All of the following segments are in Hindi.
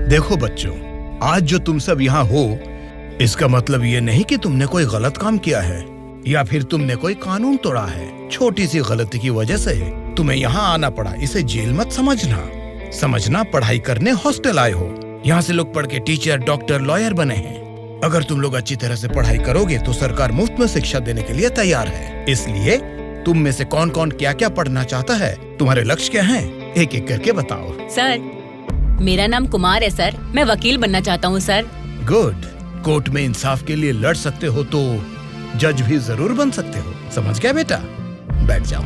देखो बच्चों, आज जो तुम सब यहाँ हो, इसका मतलब ये नहीं कि तुमने कोई गलत काम किया है या फिर तुमने कोई कानून तोड़ा है। छोटी सी गलती की वजह से तुम्हें यहाँ आना पड़ा, इसे जेल मत समझना पढ़ाई करने हॉस्टल आए हो। यहाँ से लोग पढ़ के टीचर, डॉक्टर, लॉयर बने हैं। अगर तुम लोग अच्छी तरह से पढ़ाई करोगे तो सरकार मुफ्त में शिक्षा देने के लिए तैयार है। इसलिए तुम में से कौन कौन क्या क्या पढ़ना चाहता है, तुम्हारे लक्ष्य क्या हैं, एक एक करके बताओ। सर, मेरा नाम कुमार है सर, मैं वकील बनना चाहता हूँ सर। गुड। कोर्ट में इंसाफ के लिए लड़ सकते हो तो जज भी जरूर बन सकते हो। समझ गया बेटा? बैठ जाओ।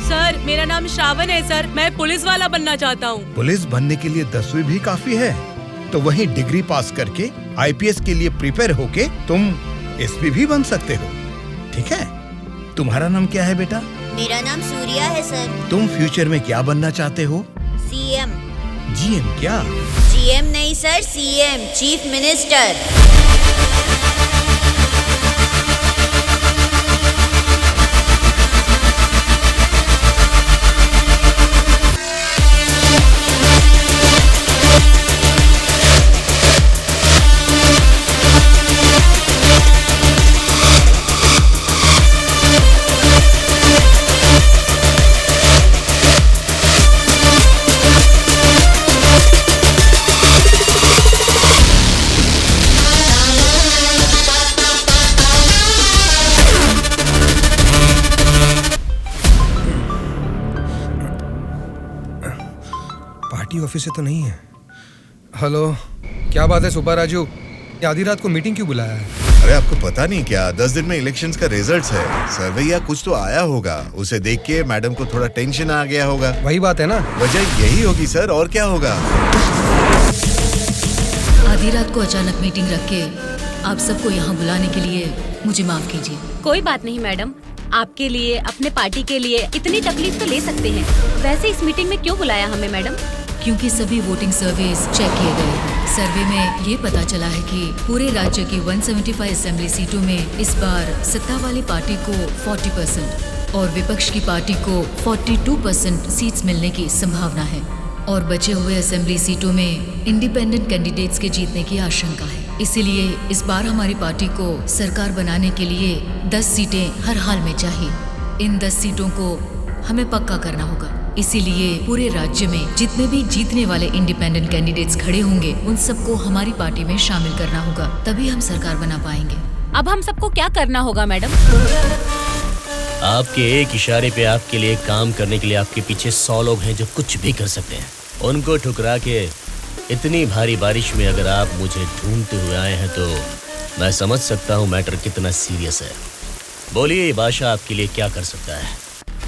सर, मेरा नाम श्रावण है सर, मैं पुलिस वाला बनना चाहता हूँ। पुलिस बनने के लिए 10वीं भी काफी है, तो वहीं डिग्री पास करके IPS के लिए प्रिपेयर होके तुम SP भी बन सकते हो। ठीक है? तुम्हारा नाम क्या है बेटा? मेरा नाम सूर्या है सर। तुम फ्यूचर में क्या बनना चाहते हो? CM। GM क्या? GM नहीं sir, CM, chief minister. Office से तो नहीं है। हेलो, क्या बात है सुपर राजू, आधी रात को मीटिंग क्यों बुलाया है? अरे आपको पता नहीं क्या, 10 दिन में इलेक्शंस का रिजल्ट्स है। सर्वे या कुछ तो आया होगा, उसे देख के मैडम को थोड़ा टेंशन आ गया होगा। वही बात है ना? वजह यही होगी सर, और क्या होगा। आधी रात को अचानक मीटिंग रख के आप सबको यहाँ बुलाने के लिए मुझे माफ कीजिए। कोई बात नहीं मैडम, आपके लिए, अपने पार्टी के लिए इतनी तकलीफ तो ले सकते हैं। वैसे इस मीटिंग में क्यों बुलाया हमें मैडम? क्योंकि सभी वोटिंग सर्वेस चेक किए गए हैं। सर्वे में ये पता चला है कि पूरे राज्य की 175 असेंबली सीटों में इस बार सत्ता वाली पार्टी को 40% और विपक्ष की पार्टी को 42% सीट्स मिलने की संभावना है और बचे हुए असेंबली सीटों में इंडिपेंडेंट कैंडिडेट्स के जीतने की आशंका है। इसीलिए इस बार हमारी पार्टी को सरकार बनाने के लिए 10 सीटें हर हाल में चाहिए। इन 10 सीटों को हमें पक्का करना होगा। इसीलिए पूरे राज्य में जितने भी जीतने वाले इंडिपेंडेंट कैंडिडेट्स खड़े होंगे उन सबको हमारी पार्टी में शामिल करना होगा, तभी हम सरकार बना पाएंगे। अब हम सबको क्या करना होगा मैडम? आपके एक इशारे पे आपके लिए काम करने के लिए आपके पीछे 100 लोग हैं जो कुछ भी कर सकते हैं। उनको ठुकरा के इतनी भारी बारिश में अगर आप मुझे ढूंढते हुए आए हैं तो मैं समझ सकता हूँ मैटर कितना सीरियस है। बोलिए, ये बादशाह आपके लिए क्या कर सकता है?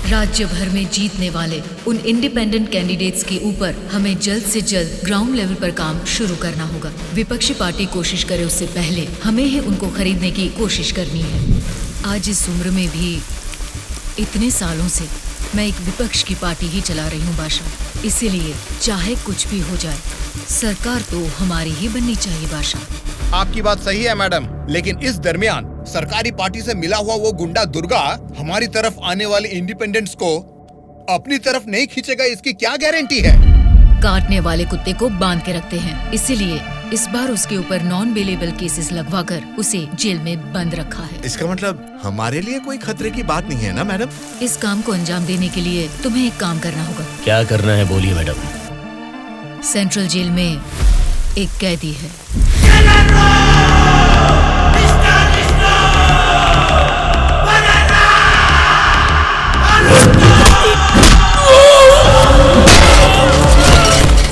राज्य भर में जीतने वाले उन इंडिपेंडेंट कैंडिडेट्स के ऊपर हमें जल्द से जल्द ग्राउंड लेवल पर काम शुरू करना होगा। विपक्षी पार्टी कोशिश करे उससे पहले हमें ही उनको खरीदने की कोशिश करनी है। आज इस उम्र में भी इतने सालों से मैं एक विपक्ष की पार्टी ही चला रही हूँ बादशाह। इसीलिए चाहे कुछ भी हो जाए, सरकार तो हमारी ही बननी चाहिए बादशाह। आपकी बात सही है मैडम, लेकिन इस दरमियान सरकारी पार्टी से मिला हुआ वो गुंडा दुर्गा हमारी तरफ आने वाले इंडिपेंडेंट्स को अपनी तरफ नहीं खींचेगा, इसकी क्या गारंटी है? काटने वाले कुत्ते को बांध के रखते हैं, इसीलिए इस बार उसके ऊपर नॉन बेलेबल केसेस लगवाकर उसे जेल में बंद रखा है। इसका मतलब हमारे लिए कोई खतरे की बात नहीं है ना मैडम? इस काम को अंजाम देने के लिए तुम्हें एक काम करना होगा। क्या करना है बोलिए मैडम। सेंट्रल जेल में एक कैदी है।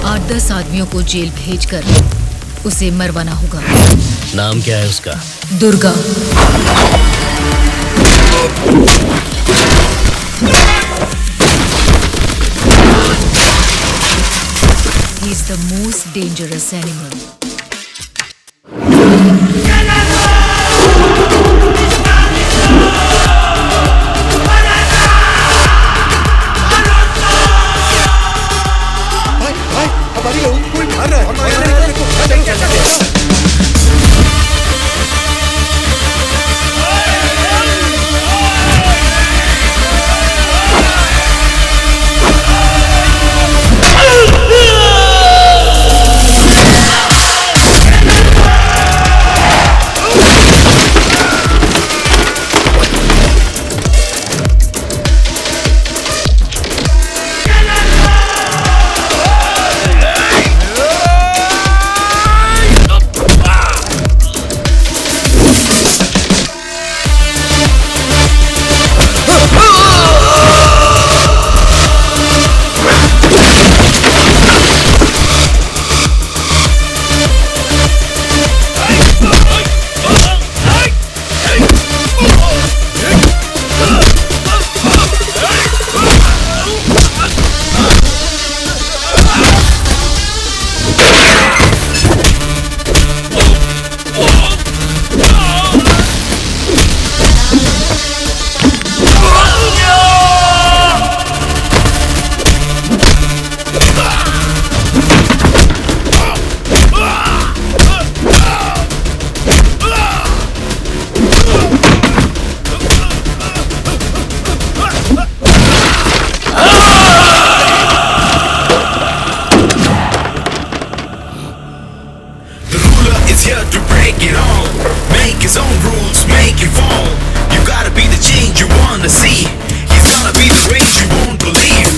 आठ 10 आदमियों को जेल भेजकर उसे मरवाना होगा। नाम क्या है उसका? Durga. He is the most dangerous animal. कोई मार रहा है। is here to break it all. Make his own rules, make it fall. You gotta be the change you wanna see. He's gonna be the range you won't believe.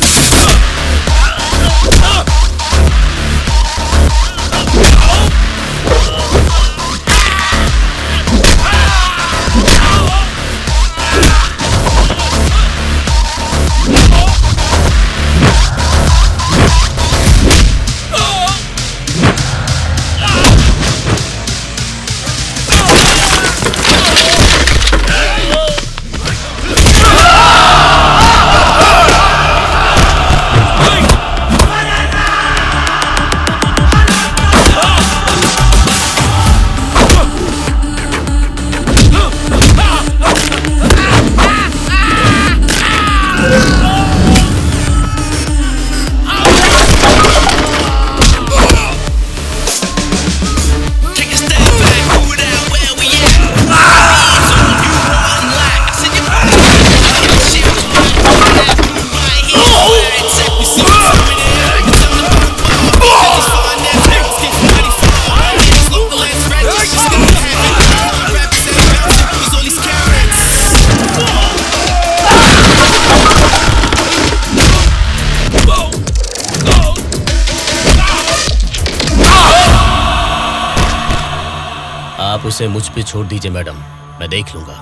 आप उसे मुझ पे छोड़ दीजिए मैडम, मैं देख लूंगा।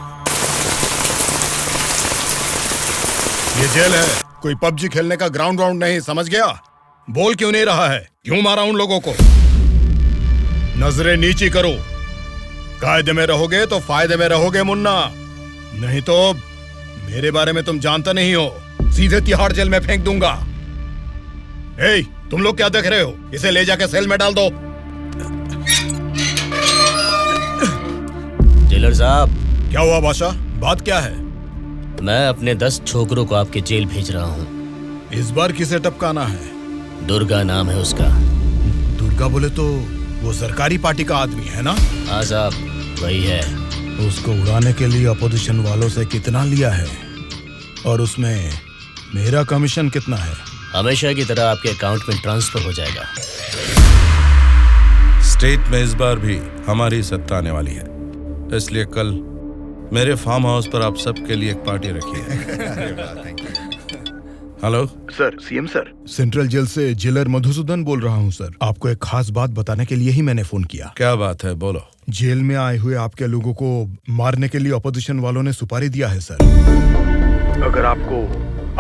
ये जेल है, कोई पबजी खेलने का ग्राउंड नहीं, समझ गया? बोल क्यों नहीं रहा है? क्यों मारा उन लोगों को? नजरें नीची करो। कायदे में रहोगे तो फायदे में रहोगे मुन्ना, नहीं तो मेरे बारे में तुम जानता नहीं हो, सीधे तिहाड़ जेल में फेंक दूंगा। ए, तुम लोग क्या देख रहे हो? इसे ले जाके सेल में डाल दो। जेलर साहब। क्या हुआ बादशाह, बात क्या है? मैं अपने 10 छोकरों को आपके जेल भेज रहा हूँ। इस बार किसे टपकाना है? दुर्गा नाम है उसका। दुर्गा बोले तो वो सरकारी पार्टी का आदमी है ना? हाँ साहब, वही है। उसको उड़ाने के लिए अपोजिशन वालों से कितना लिया है और उसमें मेरा कमीशन कितना है? हमेशा की तरह आपके अकाउंट में ट्रांसफर हो जाएगा। स्टेट में इस बार भी हमारी सत्ता आने वाली है, इसलिए कल मेरे फार्म हाउस पर आप सबके लिए एक पार्टी रखी है। Hello sir, CM sir. Central jail से जेलर मधुसूदन बोल रहा हूँ सर। आपको एक खास बात बताने के लिए ही मैंने फोन किया। क्या बात है, बोलो। जेल में आए हुए आपके लोगों को मारने के लिए अपोजिशन वालों ने सुपारी दिया है सर। अगर आपको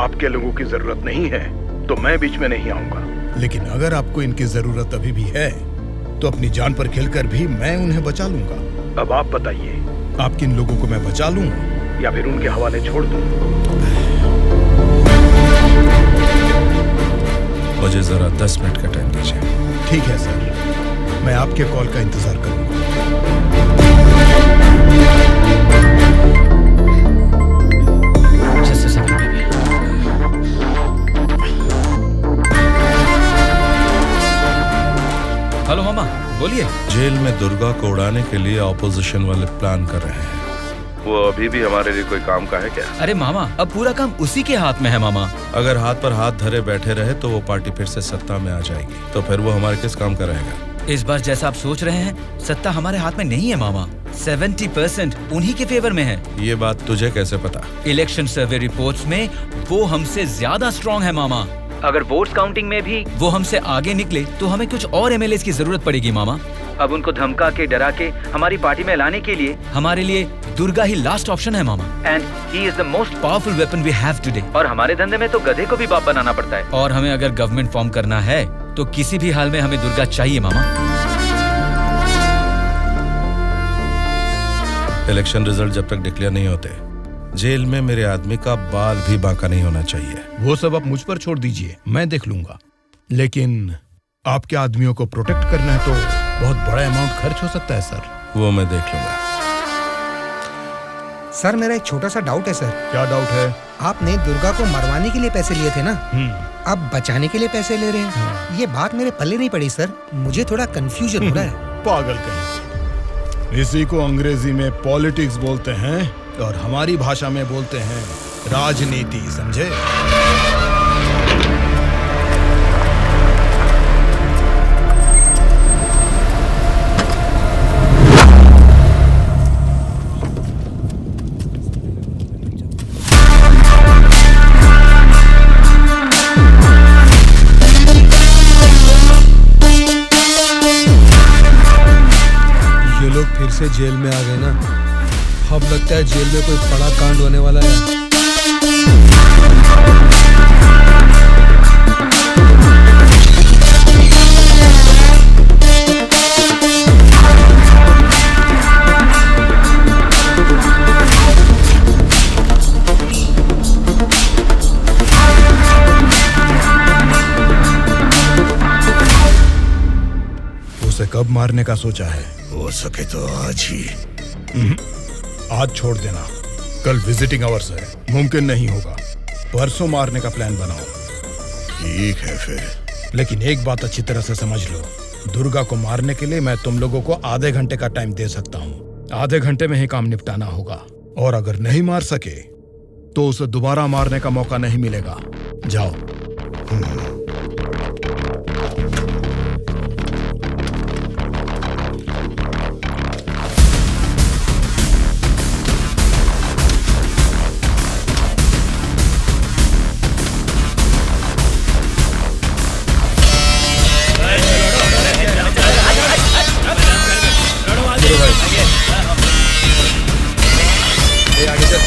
आपके लोगों की जरूरत नहीं है तो मैं बीच में नहीं आऊंगा, लेकिन अगर आपको इनकी जरूरत अभी भी है तो अपनी जान पर खेलकर भी मैं उन्हें बचा लूंगा। अब आप बताइए, आप किन लोगों को मैं बचा लूं या फिर उनके हवाले छोड़ दूं? मुझे जरा 10 मिनट का टाइम दीजिए। ठीक है सर, मैं आपके कॉल का इंतजार करूंगा। हेलो मामा, बोलिए। जेल में दुर्गा को उड़ाने के लिए ऑपोजिशन वाले प्लान कर रहे हैं। वो अभी भी हमारे लिए कोई काम का है क्या? अरे मामा, अब पूरा काम उसी के हाथ में है मामा। अगर हाथ पर हाथ धरे बैठे रहे तो वो पार्टी फिर से सत्ता में आ जाएगी, तो फिर वो हमारे किस काम का रहेगा? इस बार जैसा आप सोच रहे हैं, सत्ता हमारे हाथ में नहीं है मामा। 70% उन्हीं के फेवर में है। ये बात तुझे कैसे पता? इलेक्शन सर्वे रिपोर्ट्स में वो हमसे ज्यादा स्ट्रॉन्ग है मामा। अगर वोट्स काउंटिंग में भी वो हमसे आगे निकले तो हमें कुछ और एमएलएस की जरूरत पड़ेगी मामा। अब उनको धमका के डरा के हमारी पार्टी में लाने के लिए हमारे लिए दुर्गा ही लास्ट ऑप्शन है मामा। And he is the most powerful weapon we have today. और हमारे धंधे में तो गधे को भी बाप बनाना पड़ता है। और हमें अगर गवर्नमेंट फॉर्म करना है तो किसी भी हाल में हमें दुर्गा चाहिए मामा। इलेक्शन रिजल्ट जब तक डिक्लेयर नहीं होते, जेल में मेरे आदमी का बाल भी बांका नहीं होना चाहिए। वो सब आप मुझ पर छोड़ दीजिए, मैं देख लूंगा। लेकिन आपके आदमियों को प्रोटेक्ट करना है तो बहुत बड़ा अमाउंट खर्च हो सकता है सर। वो मैं देख लूंगा। सर, मेरा एक छोटा सा डाउट है सर। क्या डाउट है? आपने दुर्गा को मरवाने के लिए पैसे लिए थे ना, अब बचाने के लिए पैसे ले रहे हैं। ये बात मेरे पल्ले नहीं पड़ी सर, मुझे थोड़ा कंफ्यूजन हो रहा है। पागल कहीं। इसी को अंग्रेजी में पॉलिटिक्स बोलते हैं और हमारी भाषा में बोलते हैं राजनीति, समझे? लोग फिर से जेल में आ गए ना। अब लगता है जेल में कोई बड़ा कांड होने वाला है। उसे कब मारने का सोचा है? हो सके तो आज ही। आज छोड़ देना, कल विजिटिंग आवर्स है, मुमकिन नहीं होगा। परसों मारने का प्लान बनाओ। ठीक है फिर। लेकिन एक बात अच्छी तरह से समझ लो, दुर्गा को मारने के लिए मैं तुम लोगों को आधे घंटे का टाइम दे सकता हूँ। आधे घंटे में ही काम निपटाना होगा, और अगर नहीं मार सके तो उसे दोबारा मारने का मौका नहीं मिलेगा। जाओ। आगे चल।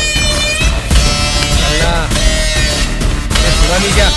अल्लाह, ये सुना नहीं क्या?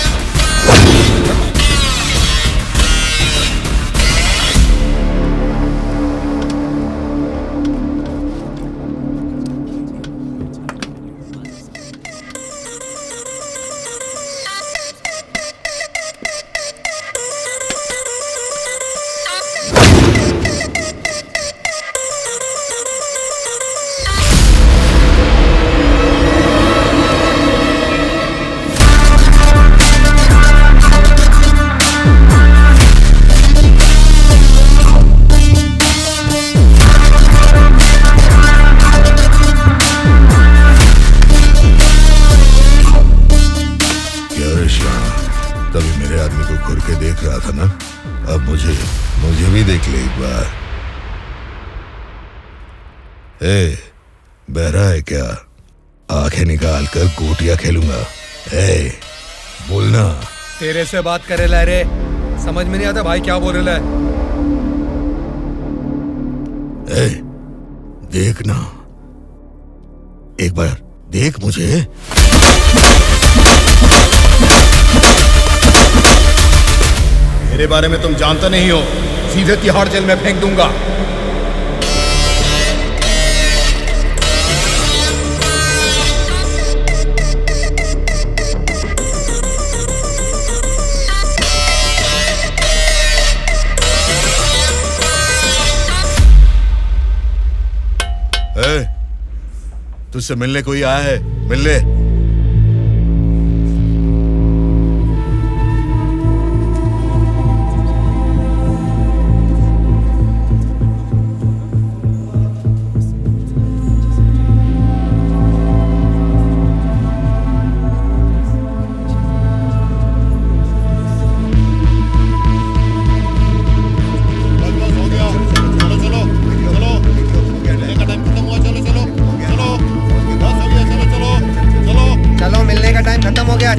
तभी मेरे आदमी को घूर के देख रहा था ना, अब मुझे भी देख ले एक बार। ए, बहरा है क्या? आंखें निकाल कर गोटियां खेलूंगा। ए, बोलना। तेरे से बात करे ला रे, समझ में नहीं आता भाई क्या बोल रहा है। ए, देखना, एक बार देख मुझे। मेरे बारे में तुम जानते नहीं हो, सीधे तिहाड़ जेल में फेंक दूंगा। तुझसे मिलने कोई आया है, मिल ले।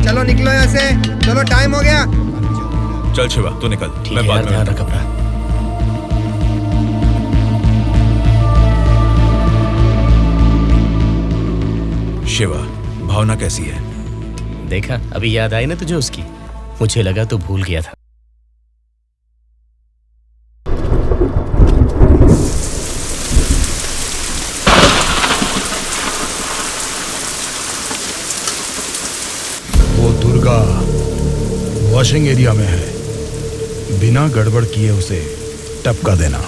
चलो निकलो यहाँ से, चलो टाइम हो गया। चल शिवा तू निकल, मैं बाद में ध्यान रख अपना। शिवा, भावना कैसी है? देखा, अभी याद आई ना तुझे उसकी? मुझे लगा तो भूल गया था। दुर्गा वॉशिंग एरिया में है, बिना गड़बड़ किए उसे टपका देना।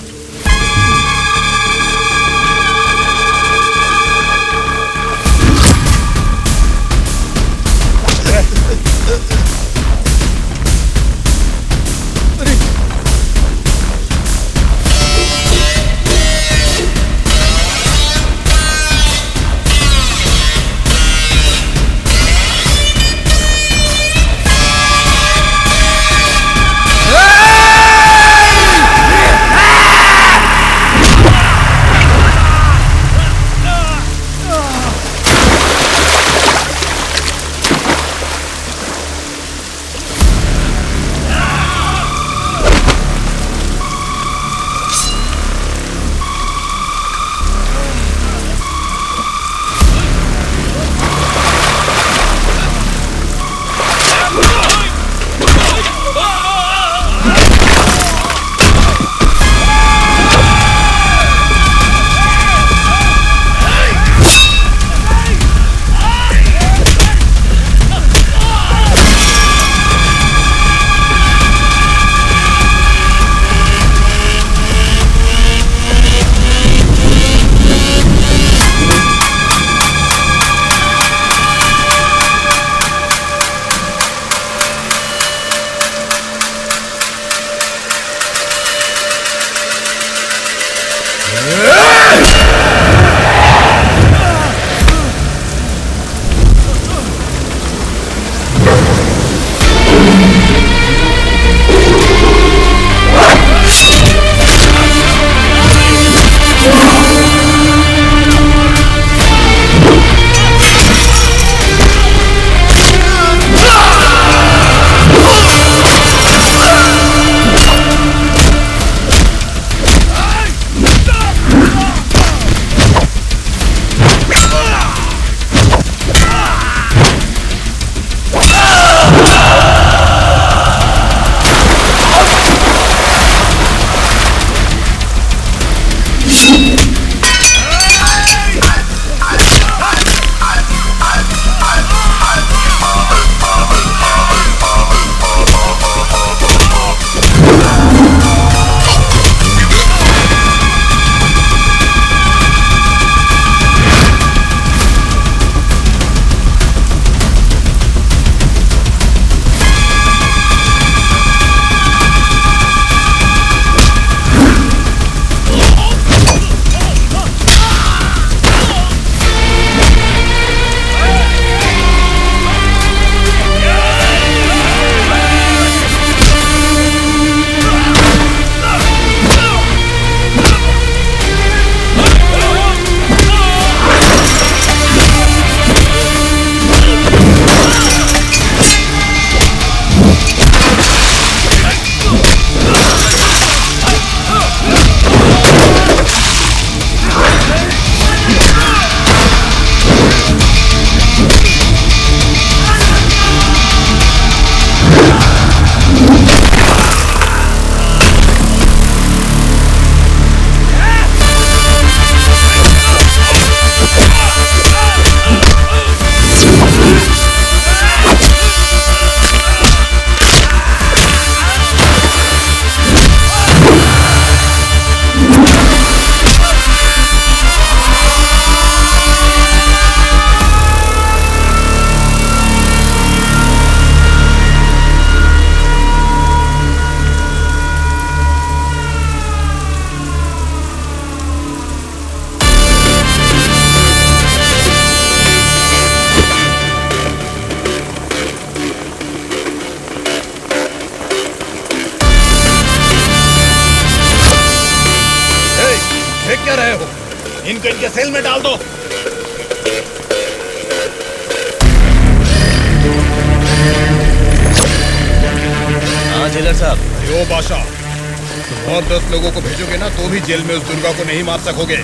इनको इनके सेल में डाल दो। हाँ जेलर साहब। यो बादशाह, तुम और 10 लोगों को भेजोगे ना तो भी जेल में उस दुर्गा को नहीं मार सकोगे।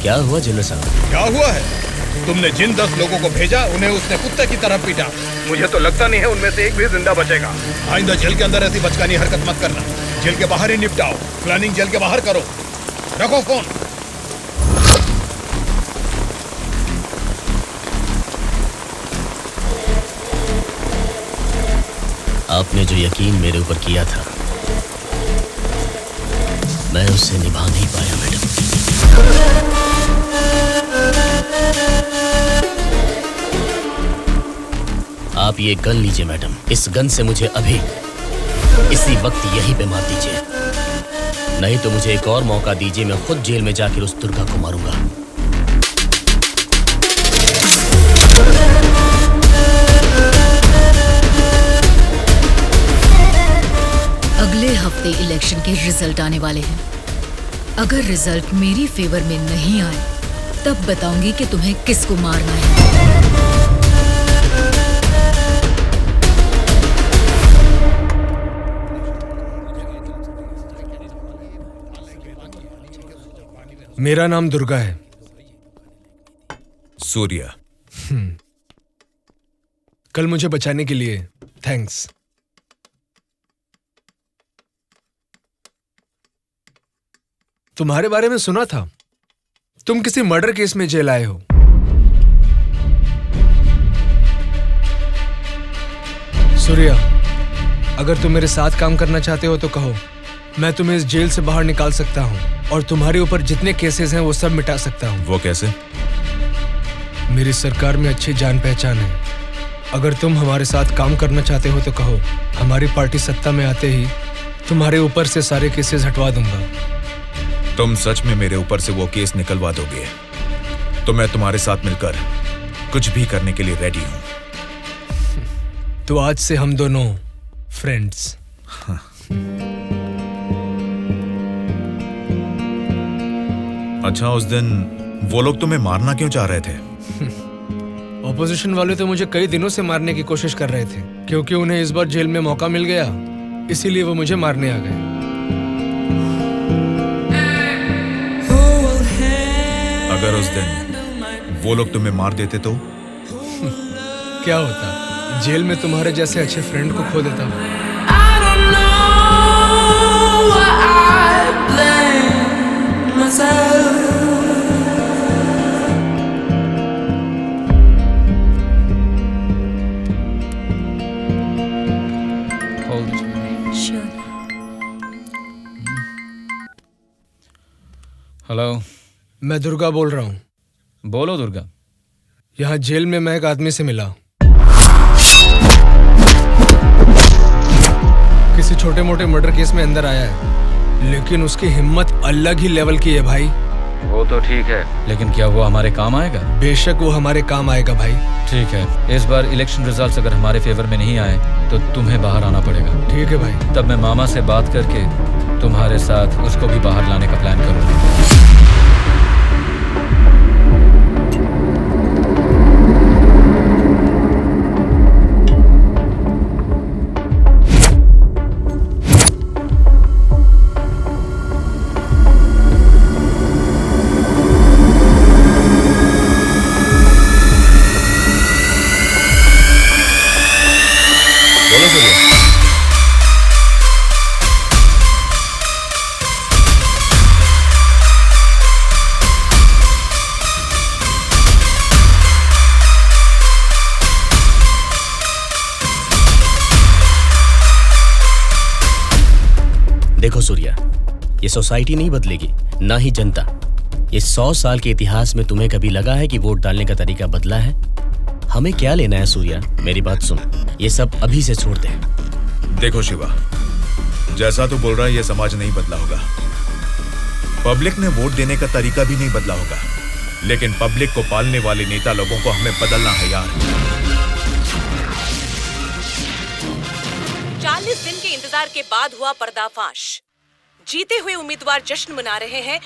क्या हुआ जेलर साहब? क्या हुआ है? तुमने जिन 10 लोगों को भेजा उन्हें उसने कुत्ते की तरह पीटा। मुझे तो लगता नहीं है उनमें से एक भी जिंदा बचेगा। आइंदा जेल के अंदर ऐसी बचकानी हरकत मत करना। जेल के बाहर ही निपटाओ। प्लानिंग जेल के बाहर करो। रखो फोन। आपने जो यकीन मेरे ऊपर किया था मैं उससे निभा नहीं पाया मैडम। आप ये गन लीजिए मैडम। इस गन से मुझे अभी इसी वक्त यहीं पे मार दीजिए, नहीं तो मुझे एक और मौका दीजिए। मैं खुद जेल में जाकर उस दुर्गा को मारूंगा। अगले हफ्ते इलेक्शन के रिजल्ट आने वाले हैं। अगर रिजल्ट मेरी फेवर में नहीं आए तब बताऊंगी कि तुम्हें किसको मारना है। मेरा नाम दुर्गा है। सूर्या। कल मुझे बचाने के लिए थैंक्स। तुम्हारे बारे में सुना था, तुम किसी मर्डर केस में जेल आए हो। सूर्या, अगर तुम मेरे साथ काम करना चाहते हो तो कहो, मैं तुम्हें इस जेल से बाहर निकाल सकता हूं और तुम्हारे ऊपर जितने केसेस हैं वो सब मिटा सकता हूं। वो कैसे? मेरी सरकार में अच्छी जान पहचान है। अगर तुम हमारे साथ काम करना चाहते हो तो कहो, हमारी पार्टी सत्ता में आते ही तुम्हारे ऊपर से सारे केसेस हटवा दूंगा। तुम सच में मेरे ऊपर से वो केस निकलवा दोगे तो मैं तुम्हारे साथ मिलकर कुछ भी करने के लिए रेडी हूं। तो आज से हम दोनों फ्रेंड्स। हाँ। अच्छा, उस दिन वो लोग तुम्हें मारना क्यों चाह रहे थे? ऑपोजिशन वाले तो मुझे कई दिनों से मारने की कोशिश कर रहे थे, क्योंकि उन्हें इस बार जेल में मौका मिल गया, इसीलिए वो मुझे मारने आ गए। अगर उस दिन वो लोग तुम्हें मार देते तो? क्या होता, जेल में तुम्हारे जैसे अच्छे फ्रेंड को खो देता। हेलो, मैं दुर्गा बोल रहा हूँ। बोलो दुर्गा। यहाँ जेल में मैं एक आदमी से मिला, किसी छोटे मोटे मर्डर केस में अंदर आया है, लेकिन उसकी हिम्मत अलग ही लेवल की है भाई। वो तो ठीक है, लेकिन क्या वो हमारे काम आएगा? बेशक वो हमारे काम आएगा भाई। ठीक है, इस बार इलेक्शन रिजल्ट्स अगर हमारे फेवर में नहीं आए तो तुम्हें बाहर आना पड़ेगा। ठीक है भाई। तब मैं मामा से बात करके तुम्हारे साथ उसको भी बाहर लाने का प्लान करूंगा। देखो सूर्या, ये सोसाइटी नहीं बदलेगी, ना ही जनता। ये 100 साल के इतिहास में तुम्हें कभी लगा है कि वोट डालने का तरीका बदला है? हमें क्या लेना है सूर्या, मेरी बात सुन, ये सब अभी से छोड़ दे। देखो शिवा, जैसा तू बोल रहा है ये समाज नहीं बदला होगा, पब्लिक ने वोट देने का तरीका भी नहीं बदला होगा, लेकिन पब्लिक को पालने वाले नेता लोगों को हमें बदलना है यार। 40 दिन के इंतजार के बाद हुआ पर्दाफाश। जीते हुए उम्मीदवार जश्न मना रहे हैं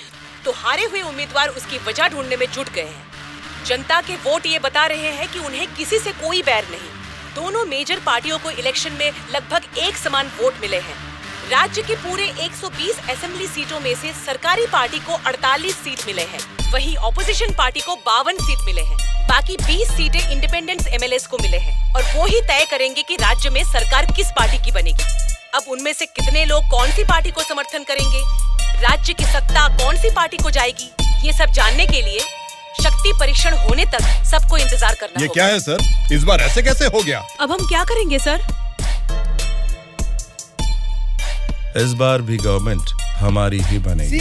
तो हारे हुए उम्मीदवार उसकी वजह ढूंढने में जुट गए हैं। जनता के वोट ये बता रहे हैं कि उन्हें किसी से कोई बैर नहीं। दोनों मेजर पार्टियों को इलेक्शन में लगभग एक समान वोट मिले हैं। राज्य के पूरे 120 असेंबली सीटों में से सरकारी पार्टी को 48 सीट मिले हैं, वहीं ऑपोजिशन पार्टी को 52 सीट मिले हैं। बाकी 20 सीटें इंडिपेंडेंट एमएलएस को मिले हैं और वो ही तय करेंगे कि राज्य में सरकार किस पार्टी की बनेगी। अब उनमें से कितने लोग कौन सी पार्टी को समर्थन करेंगे, राज्य की सत्ता कौन सी पार्टी को जाएगी, ये सब जानने के लिए शक्ति परीक्षण होने तक सबको इंतजार करना ये होगा। क्या है सर, इस बार ऐसे कैसे हो गया? अब हम क्या करेंगे सर? इस बार भी गवर्नमेंट हमारी ही बनेगी।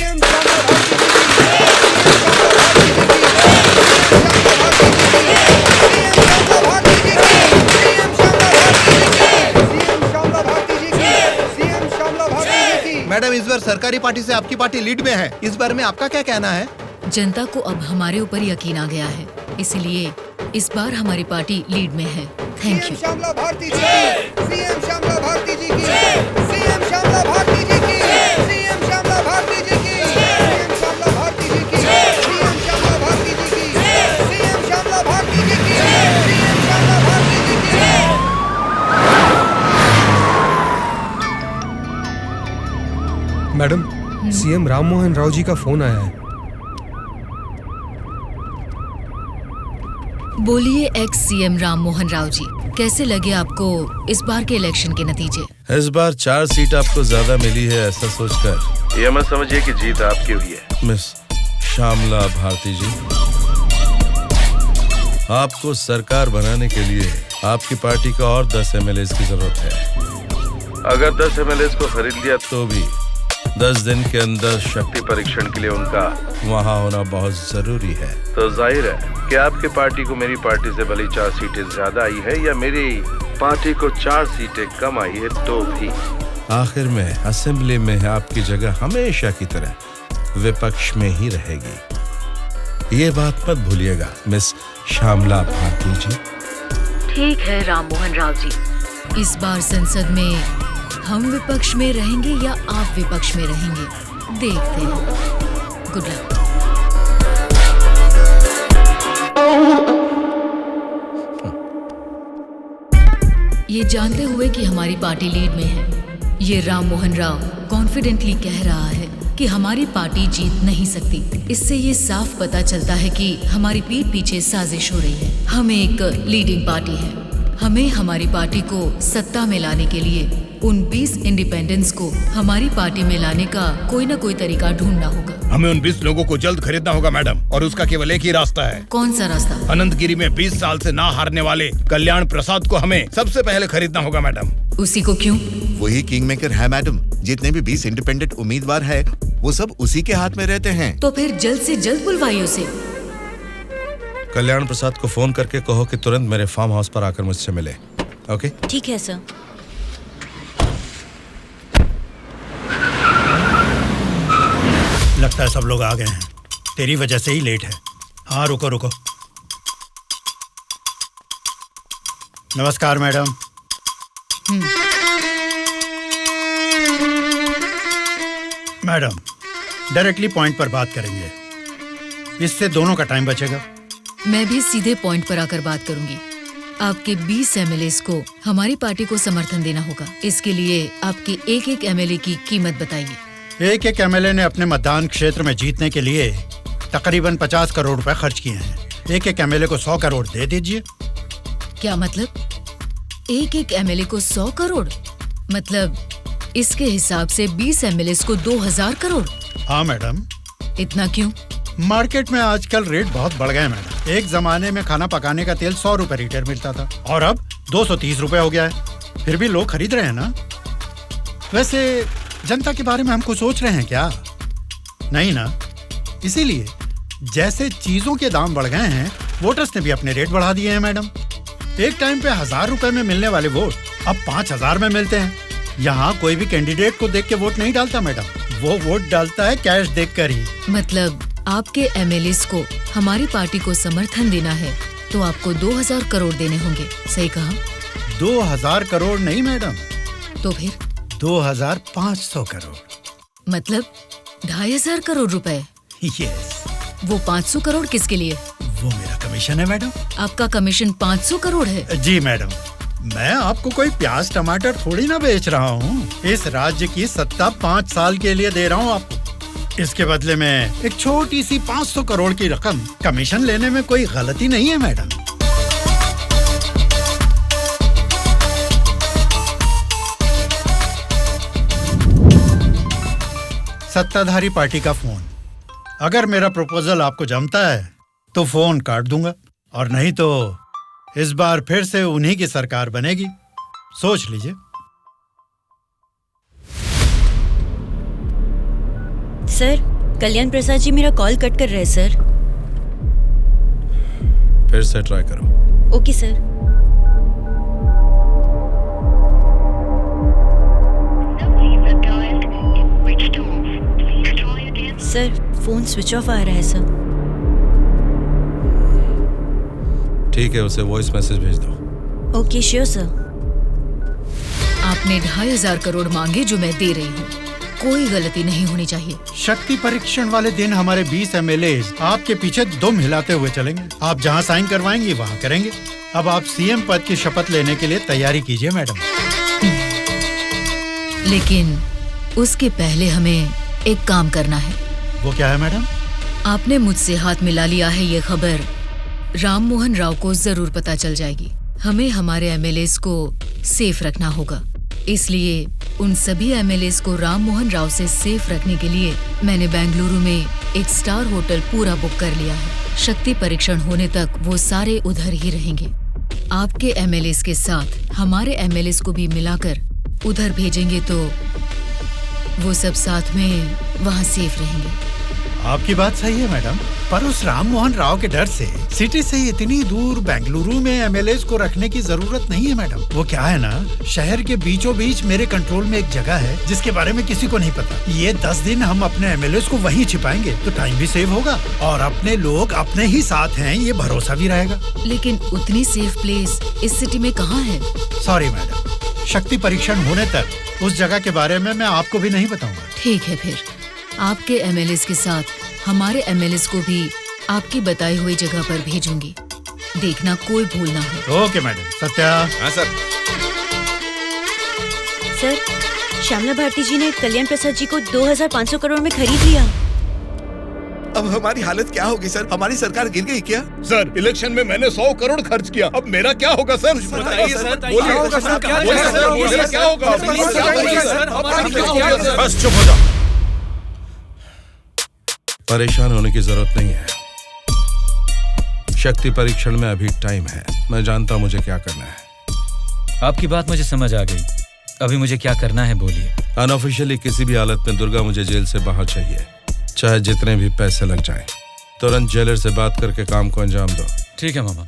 मैडम, इस बार सरकारी पार्टी से आपकी पार्टी लीड में है, इस बार में आपका क्या कहना है? जनता को अब हमारे ऊपर यकीन आ गया है, इसलिए इस बार हमारी पार्टी लीड में है। Thank you. श्यामला भारती जी की, सीएम श्यामला भारती जी की, सीएम श्यामला भारती जी की, सीएम श्यामला भारती जी की, सीएम श्यामला भारती जी की, सीएम श्यामला भारती जी की, सीएम श्यामला भारती जी की, सीएम श्यामला भारती जी की। मैडम, सीएम राम मोहन राव जी का फोन आया है। बोलिए एक्स सीएम राम मोहन राव जी, कैसे लगे आपको इस बार के इलेक्शन के नतीजे? इस बार 4 सीट आपको ज्यादा मिली है, ऐसा सोचकर ये मत समझिए कि जीत आपकी हुई है। मिस श्यामला भारती जी, आपको सरकार बनाने के लिए आपकी पार्टी का और 10 एमएलएस की जरूरत है। अगर 10 एमएलएस को खरीद लिया तो भी 10 दिन के अंदर शक्ति परीक्षण के लिए उनका वहाँ होना बहुत जरूरी है। तो जाहिर है कि आपकी पार्टी को मेरी पार्टी से भले 4 सीटें ज्यादा आई है या मेरी पार्टी को 4 सीटें कम आई है, तो भी आखिर में असेंबली में आपकी जगह हमेशा की तरह विपक्ष में ही रहेगी। ये बात मत भूलिएगा मिस श्यामला भारती जी। ठीक है राम मोहन राव जी, इस बार संसद में हम विपक्ष में रहेंगे या आप विपक्ष में रहेंगे, देखते हैं। Good luck. ये जानते हुए कि हमारी पार्टी लीड में है, ये राम मोहन राव कॉन्फिडेंटली कह रहा है कि हमारी पार्टी जीत नहीं सकती। इससे ये साफ पता चलता है कि हमारी पीठ पीछे साजिश हो रही है। हम एक लीडिंग पार्टी है, हमें हमारी पार्टी को सत्ता में लाने के लिए उन 20 इंडिपेंडेंट्स को हमारी पार्टी में लाने का कोई न कोई तरीका ढूंढना होगा। हमें उन 20 लोगों को जल्द खरीदना होगा मैडम, और उसका केवल एक ही रास्ता है। कौन सा रास्ता? अनंतगिरी में 20 साल से ना हारने वाले कल्याण प्रसाद को हमें सबसे पहले खरीदना होगा मैडम। उसी को क्यों? वही किंग मेकर है मैडम। जितने भी 20 इंडिपेंडेंट उम्मीदवार है वो सब उसी के हाथ में रहते हैं। तो फिर जल्द से जल्द बुलवाइए उसे। कल्याण प्रसाद को फोन करके कहो कि तुरंत मेरे फार्म हाउस पर आकर मुझसे मिले। ओके? ठीक है सर। लगता है सब लोग आ गए हैं, तेरी वजह से ही लेट है। हाँ रुको रुको। नमस्कार मैडम। मैडम डायरेक्टली पॉइंट पर बात करेंगे, इससे दोनों का टाइम बचेगा। मैं भी सीधे पॉइंट पर आकर बात करूंगी। आपके 20 एमएलएस को हमारी पार्टी को समर्थन देना होगा। इसके लिए आपके एक एक एमएलए की कीमत बताइए। एक एक एमएलए ने अपने मतदान क्षेत्र में जीतने के लिए तकरीबन 50 करोड़ रुपए खर्च किए हैं। एक एक एमएलए को 100 करोड़ दे दीजिए। क्या मतलब? एक एक एमएलए को 100 करोड़? मतलब इसके हिसाब से 20 एमएलए को 2000 करोड़? हाँ मैडम। इतना क्यों? मार्केट में आजकल रेट बहुत बढ़ गए मैडम। एक जमाने में खाना पकाने का तेल 100 रुपए लीटर मिलता था और अब 230 रुपए हो गया है। फिर भी लोग खरीद रहे हैं ना। वैसे जनता के बारे में हम कुछ सोच रहे हैं क्या? नहीं ना। इसीलिए जैसे चीजों के दाम बढ़ गए हैं, वोटर्स ने भी अपने रेट बढ़ा दिए हैं मैडम। एक टाइम पे 1000 रुपए में मिलने वाले वोट अब 5000 में मिलते हैं। यहाँ कोई भी कैंडिडेट को देख के वोट नहीं डालता मैडम, वो वोट डालता है कैश देखकर ही। मतलब आपके एमएलएस को हमारी पार्टी को समर्थन देना है तो आपको 2000 करोड़ देने होंगे, सही कहा? 2000 करोड़ नहीं मैडम। तो फिर? 2500 करोड़। मतलब 2500 करोड़ रुपए? यस। वो 500 करोड़ किसके लिए? वो मेरा कमीशन है मैडम। आपका कमीशन 500 करोड़ है? जी मैडम। मैं आपको कोई प्याज टमाटर थोड़ी ना बेच रहा हूँ। इस राज्य की सत्ता 5 साल के लिए दे रहा हूँ आपको। इसके बदले में एक छोटी सी 500 करोड़ की रकम कमीशन लेने में कोई गलती नहीं है मैडम। सत्ताधारी पार्टी का फोन। अगर मेरा प्रपोजल आपको जमता है तो फोन काट दूंगा, और नहीं तो इस बार फिर से उन्हीं की सरकार बनेगी। सोच लीजिए। सर, कल्याण प्रसाद जी मेरा कॉल कट कर रहे हैं सर। फिर से ट्राई करो। Okay sir. Sir, phone switch off आ रहा है सर। ठीक है, उसे वॉइस मैसेज भेज दो। Okay sure sir. आपने 2500 करोड़ मांगे जो मैं दे रही हूँ। कोई गलती नहीं होनी चाहिए। शक्ति परीक्षण वाले दिन हमारे 20 एमएलए आपके पीछे दुम हिलाते हुए चलेंगे। आप जहाँ साइन करवाएंगी वहाँ करेंगे। अब आप सीएम पद की शपथ लेने के लिए तैयारी कीजिए मैडम। लेकिन उसके पहले हमें एक काम करना है। वो क्या है मैडम? आपने मुझसे हाथ मिला लिया है, ये खबर राम मोहन राव को जरूर पता चल जाएगी। हमें हमारे एमएलएस को सेफ रखना होगा। इसलिए उन सभी एमएलएस को राम मोहन राव से सेफ रखने के लिए मैंने बेंगलुरु में एक स्टार होटल पूरा बुक कर लिया है। शक्ति परीक्षण होने तक वो सारे उधर ही रहेंगे। आपके एमएलएस के साथ हमारे एमएलएस को भी मिलाकर उधर भेजेंगे तो वो सब साथ में वहाँ सेफ रहेंगे। आपकी बात सही है मैडम, पर उस राम मोहन राव के डर से सिटी से इतनी दूर बेंगलुरु में एमएलएस को रखने की जरूरत नहीं है मैडम। वो क्या है ना, शहर के बीचों बीच मेरे कंट्रोल में एक जगह है जिसके बारे में किसी को नहीं पता। ये 10 दिन हम अपने एमएलएस को वहीं छिपाएंगे तो टाइम भी सेव होगा और अपने लोग अपने ही साथ हैं ये भरोसा भी रहेगा। लेकिन उतनी सेफ प्लेस इस सिटी में कहाँ है? सॉरी मैडम, शक्ति परीक्षण होने तक उस जगह के बारे में मैं आपको भी नहीं बताऊंगा। ठीक है, फिर आपके एमएलएस के साथ हमारे एमएलएस को भी आपकी बताई हुई जगह पर भेजूंगी। देखना कोई भूल ना हो। Okay madam. सत्या। हाँ सर। सर, श्यामला भारती जी ने कल्याण प्रसाद जी को 2500 करोड़ में खरीद लिया। अब हमारी हालत क्या होगी सर? हमारी सरकार गिर गई क्या? सर, इलेक्शन में मैंने 100 करोड़ खर्च किया, अब मेरा क्या होगा सर? बताइए सर, क्या होगा सर? क्या होगा? बस चुप हो जाओ। परेशान होने की जरूरत नहीं है। शक्ति परीक्षण में अभी टाइम है। मैं जानता हूं मुझे क्या करना है। आपकी बात मुझे समझ आ गई। अभी मुझे क्या करना है बोलिए। अनऑफिशियली किसी भी हालत में दुर्गा मुझे जेल से बाहर चाहिए, चाहे जितने भी पैसे लग जाएं। तुरंत जेलर से बात करके काम को अंजाम दो। ठीक है मामा,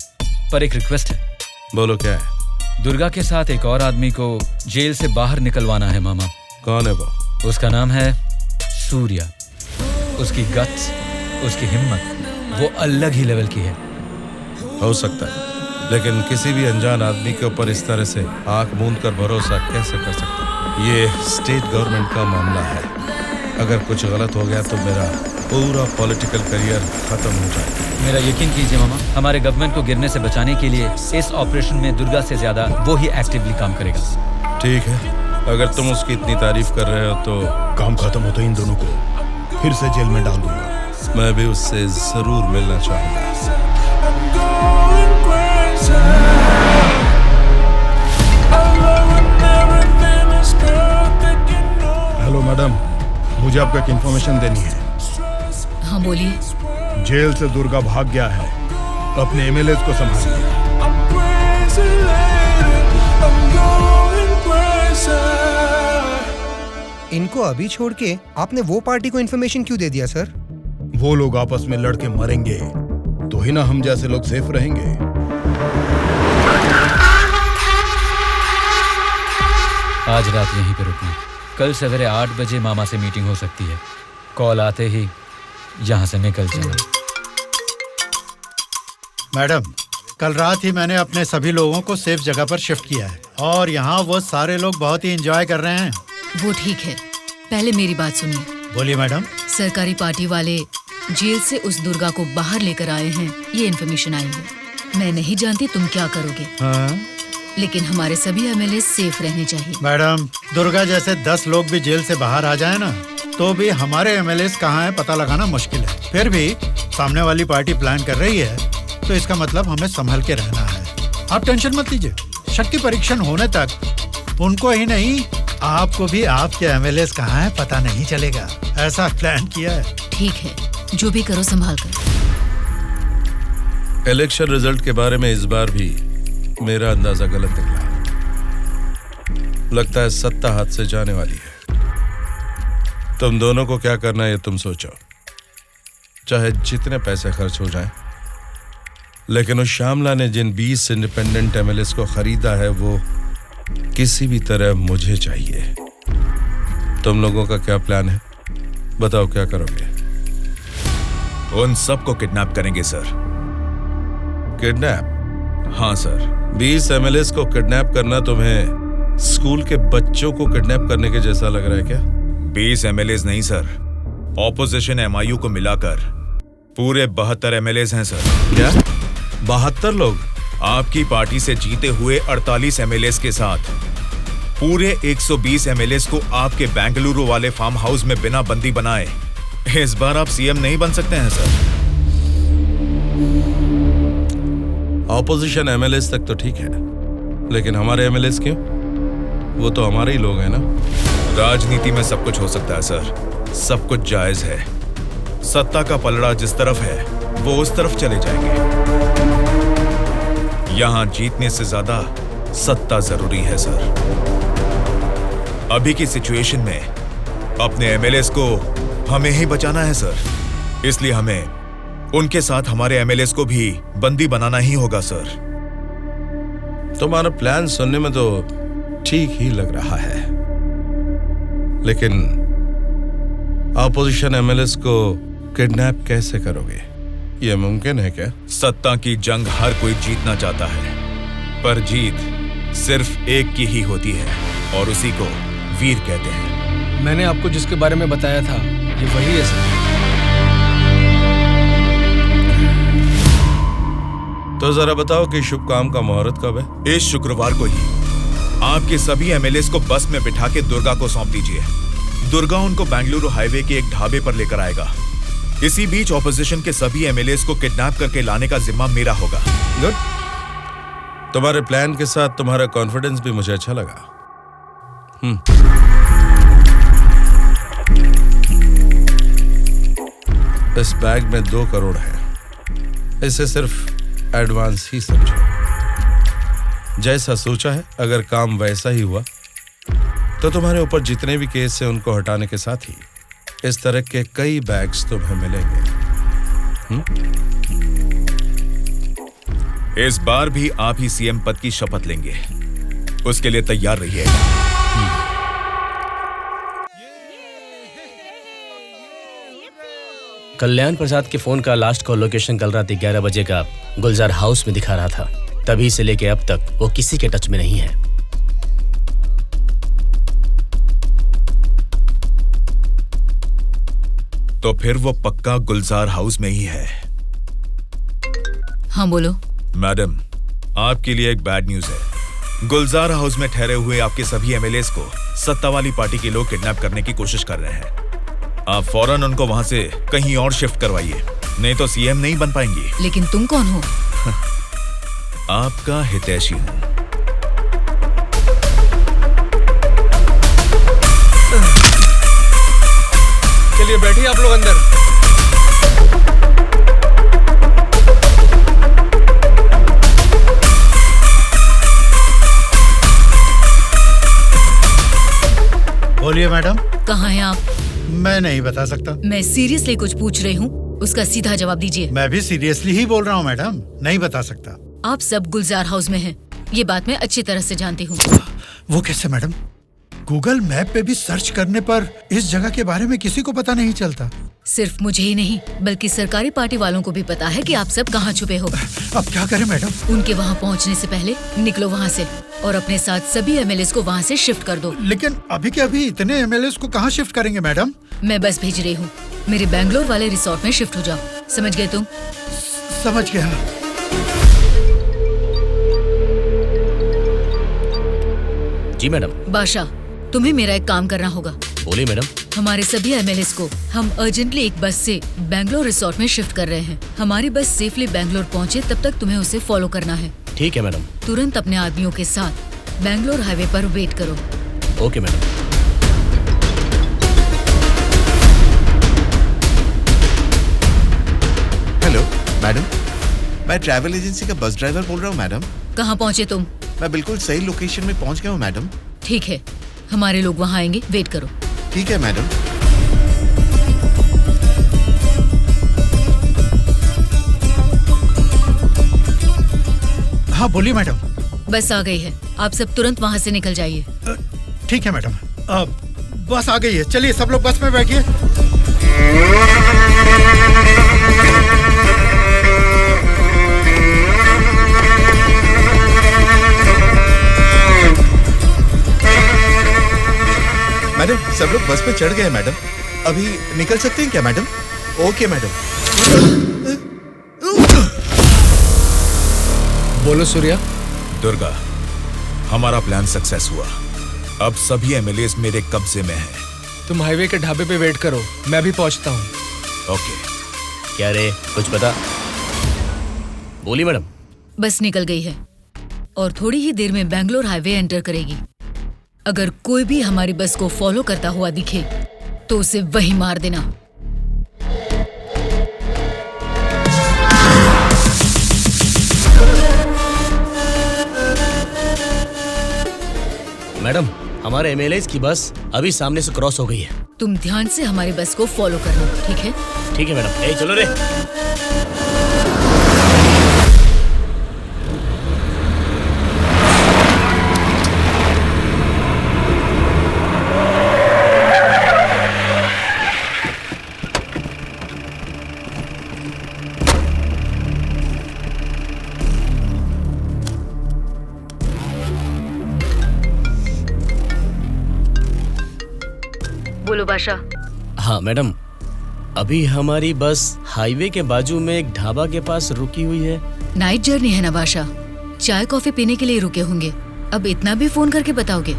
पर एक रिक्वेस्ट है। बोलो क्या है? दुर्गा के साथ एक और आदमी को जेल से बाहर निकलवाना है मामा। कौन है वो? उसका नाम है सूर्या। उसकी गट्स, उसकी हिम्मत, वो अलग ही लेवल की है। हो सकता है, लेकिन किसी भी अनजान आदमी के ऊपर इस तरह से आंख मूंद कर भरोसा कैसे कर सकता है? ये स्टेट गवर्नमेंट का मामला है। अगर कुछ गलत हो गया तो मेरा पूरा पॉलिटिकल करियर खत्म हो जाएगा। मेरा यकीन कीजिए मामा, हमारे गवर्नमेंट को गिरने से बचाने के लिए इस ऑपरेशन में दुर्गा से ज्यादा वो ही एक्टिवली काम करेगा। ठीक है, अगर तुम उसकी इतनी तारीफ कर रहे हो तो काम खत्म होते इन दोनों को फिर से जेल में डाल दूंगा। मैं भी उससे जरूर मिलना चाहूंगा। हेलो मैडम, मुझे आपको एक इन्फॉर्मेशन देनी है। हाँ बोलिए। जेल से दुर्गा भाग गया है, अपने एमएलएस को संभालिए। इनको अभी छोड़ के आपने वो पार्टी को इन्फॉर्मेशन क्यों दे दिया सर? वो लोग आपस में लड़के मरेंगे तो ही ना हम जैसे लोग सेफ रहेंगे। आज रात यहीं पे रुकना। कल सवेरे 8 बजे मामा से मीटिंग हो सकती है। कॉल आते ही यहाँ से निकल जाना। मैडम, कल रात ही मैंने अपने सभी लोगों को सेफ जगह पर शिफ्ट किया है और यहाँ वो सारे लोग बहुत ही एंजॉय कर रहे हैं। वो ठीक है, पहले मेरी बात सुनिए। बोलिए मैडम। सरकारी पार्टी वाले जेल से उस दुर्गा को बाहर लेकर आए हैं, ये इन्फॉर्मेशन आई है। मैं नहीं जानती तुम क्या करोगे। हाँ? लेकिन हमारे सभी एमएलए सेफ रहने चाहिए। मैडम, दुर्गा जैसे 10 लोग भी जेल से बाहर आ जाए ना, तो भी हमारे एमएलए कहाँ है पता लगाना मुश्किल है। फिर भी सामने वाली पार्टी प्लान कर रही है तो इसका मतलब हमें संभल के रहना है। आप टेंशन मत लीजिए, शक्ति परीक्षण होने तक उनको ही नहीं, आपको भी आपके एमएलए कहाँ है पता नहीं चलेगा। ऐसा प्लान किया है। ठीक है, जो भी करो संभाल कर। इलेक्शन रिजल्ट के बारे में इस बार भी मेरा अंदाजा गलत निकला। लगता है सत्ता हाथ से जाने वाली है। तुम दोनों को क्या करना है ये तुम सोचो, चाहे जितने पैसे खर्च हो जाएं। लेकिन उस श्यामला ने जिन 20 इंडिपेंडेंट एमएलएस को खरीदा है वो किसी भी तरह मुझे चाहिए। तुम लोगों का क्या प्लान है? बताओ क्या करोगे? उन सबको किडनैप करेंगे सर। किडनैप? हाँ सर। 20 एमएलएस को किडनैप करना तुम्हें स्कूल के बच्चों को किडनैप करने के जैसा लग रहा है क्या? 20 एमएलएस नहीं सर, ऑपोजिशन एमआईयू को मिलाकर पूरे 72 एमएलएस हैं सर। क्या 72 लोग? आपकी पार्टी से जीते हुए 48 एमएलएस के साथ पूरे 120 एमएलएस को आपके बेंगलुरु वाले फार्म हाउस में बिना बंदी बनाए इस बार आप सीएम नहीं बन सकते हैं सर। ऑपोजिशन एमएलएस तक तो ठीक है, लेकिन हमारे एमएलएस क्यों? वो तो हमारे ही लोग हैं ना। राजनीति में सब कुछ हो सकता है सर, सब कुछ जायज है। सत्ता का पलड़ा जिस तरफ है वो उस तरफ चले जाएंगे। यहां जीतने से ज्यादा सत्ता जरूरी है सर। अभी की सिचुएशन में अपने एमएलएस को हमें ही बचाना है सर। इसलिए हमें उनके साथ हमारे एमएलएस को भी बंदी बनाना ही होगा सर। तुम्हारा प्लान सुनने में तो ठीक ही लग रहा है, लेकिन ऑपोजिशन एमएलएस को किडनैप कैसे करोगे? यह मुमकिन है क्या? सत्ता की जंग हर कोई जीतना चाहता है, पर जीत सिर्फ एक की ही होती है और उसी को वीर कहते हैं। मैंने आपको जिसके बारे में बताया था ये वही है सर। तो जरा बताओ कि शुभ काम का मुहूर्त कब है? इस शुक्रवार को ही आपके सभी एमएलएस को बस में बिठा के दुर्गा को सौंप दीजिए। दुर्गा उनको बेंगलुरु हाईवे के एक ढाबे पर लेकर आएगा। इसी बीच ऑपोजिशन के सभी एमएलएस को किडनैप करके लाने का जिम्मा मेरा होगा। गुड। तुम्हारे प्लान के साथ तुम्हारा कॉन्फिडेंस भी मुझे अच्छा लगा। इस बैग में 2 करोड़ है, इसे सिर्फ एडवांस ही समझो। जैसा सोचा है, अगर काम वैसा ही हुआ तो तुम्हारे ऊपर जितने भी केस हैं उनको हटाने के साथ ही इस तरह के कई बैग्स तुम्हें मिलेंगे। इस बार भी आप ही सीएम पद की शपथ लेंगे, उसके लिए तैयार रहिए। कल्याण प्रसाद के फोन का लास्ट कॉल लोकेशन कल रात 11 बजे का गुलजार हाउस में दिखा रहा था। तभी से लेके अब तक वो किसी के टच में नहीं है। तो फिर वो पक्का गुलजार हाउस में ही है। हाँ बोलो। मैडम, आपके लिए एक बैड न्यूज है। गुलजार हाउस में ठहरे हुए आपके सभी एमएलएस को सत्ता वाली पार्टी के लोग किडनैप करने की कोशिश कर रहे हैं। आप फौरन उनको वहां से कहीं और शिफ्ट करवाइए, नहीं तो सीएम नहीं बन पाएंगी। लेकिन तुम कौन हो? आपका हितैषी हूं। चलिए बैठिए आप लोग अंदर। बोलिए मैडम। कहाँ हैं आप? मैं नहीं बता सकता। मैं सीरियसली कुछ पूछ रही हूँ, उसका सीधा जवाब दीजिए। मैं भी सीरियसली ही बोल रहा हूँ मैडम, नहीं बता सकता। आप सब गुलजार हाउस में हैं, ये बात मैं अच्छी तरह से जानती हूँ। वो कैसे मैडम? गूगल मैप पे भी सर्च करने पर इस जगह के बारे में किसी को पता नहीं चलता। सिर्फ मुझे ही नहीं बल्कि सरकारी पार्टी वालों को भी पता है कि आप सब कहाँ छुपे हो। अब क्या करें मैडम? उनके वहाँ पहुँचने से पहले निकलो वहाँ से और अपने साथ सभी एमएलएस को वहाँ से शिफ्ट कर दो। लेकिन अभी के अभी इतने एमएलएस को कहाँ शिफ्ट करेंगे मैडम? मैं बस भेज रही हूँ, मेरे बेंगलोर वाले रिसोर्ट में शिफ्ट हो जाओ। समझ गए तुम? समझ गया। जी मैडम। बादशाह, तुम्हें मेरा एक काम करना होगा। बोलिए मैडम। हमारे सभी एमएलएस को हम अर्जेंटली एक बस से बेंगलोर रिसोर्ट में शिफ्ट कर रहे हैं। हमारी बस सेफली बेंगलोर पहुंचे तब तक तुम्हें उसे फॉलो करना है। ठीक है मैडम। तुरंत अपने आदमियों के साथ बेंगलोर हाईवे पर वेट करो। Okay madam. हेलो मैडम, मैं ट्रैवल एजेंसी का बस ड्राइवर बोल रहा हूँ मैडम। कहाँ पहुँचे तुम? मैं बिल्कुल सही लोकेशन में पहुँच गया हूँ मैडम। ठीक है, हमारे लोग वहाँ आएंगे, वेट करो। ठीक है मैडम। हाँ बोलिए मैडम। बस आ गई है, आप सब तुरंत वहाँ से निकल जाइए। ठीक है मैडम। बस आ गई है, चलिए सब लोग बस में बैठिए। मैडम, सब लोग बस पे चढ़ गए मैडम। अभी निकल सकते हैं क्या मैडम? Okay madam. बोलो सूर्या। दुर्गा, हमारा प्लान सक्सेस हुआ। अब सभी एमएलएस मेरे कब्जे में हैं। तुम हाईवे के ढाबे पे वेट करो, मैं भी पहुंचता हूँ। ओके। क्या रे, कुछ पता? बोली मैडम। बस निकल गई है और थोड़ी ही देर में बेंगलोर हाईवे एंटर करेगी। अगर कोई भी हमारी बस को फॉलो करता हुआ दिखे तो उसे वहीं मार देना। मैडम, हमारे एमएलए की बस अभी सामने से क्रॉस हो गई है। तुम ध्यान से हमारी बस को फॉलो करना, ठीक है? ठीक है मैडम। ए चलो रे। बोलो बादशाह। हाँ मैडम, अभी हमारी बस हाईवे के बाजू में एक ढाबा के पास रुकी हुई है। नाइट जर्नी है ना बादशाह, चाय कॉफी पीने के लिए रुके होंगे। अब इतना भी फोन करके बताओगे?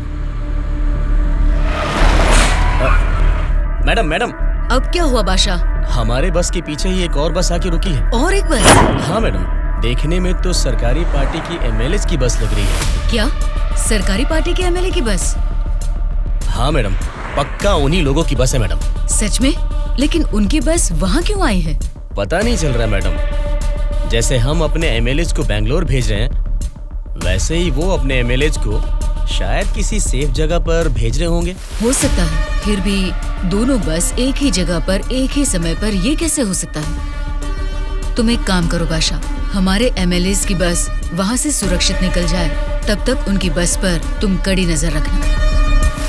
मैडम मैडम, अब क्या हुआ बादशाह? हमारे बस के पीछे ही एक और बस आके रुकी है। और एक बस? हाँ मैडम, देखने में तो सरकारी पार्टी की एमएलए की बस लग रही है। क्या सरकारी पार्टी के एमएलए की बस? हाँ मैडम, पक्का उन्हीं लोगों की बस है मैडम। सच में? लेकिन उनकी बस वहाँ क्यों आई है? पता नहीं चल रहा मैडम। जैसे हम अपने एमएलए को बैंगलोर भेज रहे हैं, वैसे ही वो अपने एमएलए को शायद किसी सेफ जगह पर भेज रहे होंगे। हो सकता है, फिर भी दोनों बस एक ही जगह पर एक ही समय पर ये कैसे हो सकता है? तुम एक काम करो बादशाह, हमारे एमएलए की बस वहाँ से सुरक्षित निकल जाए, तब तक उनकी बस पर तुम कड़ी नजर रखना।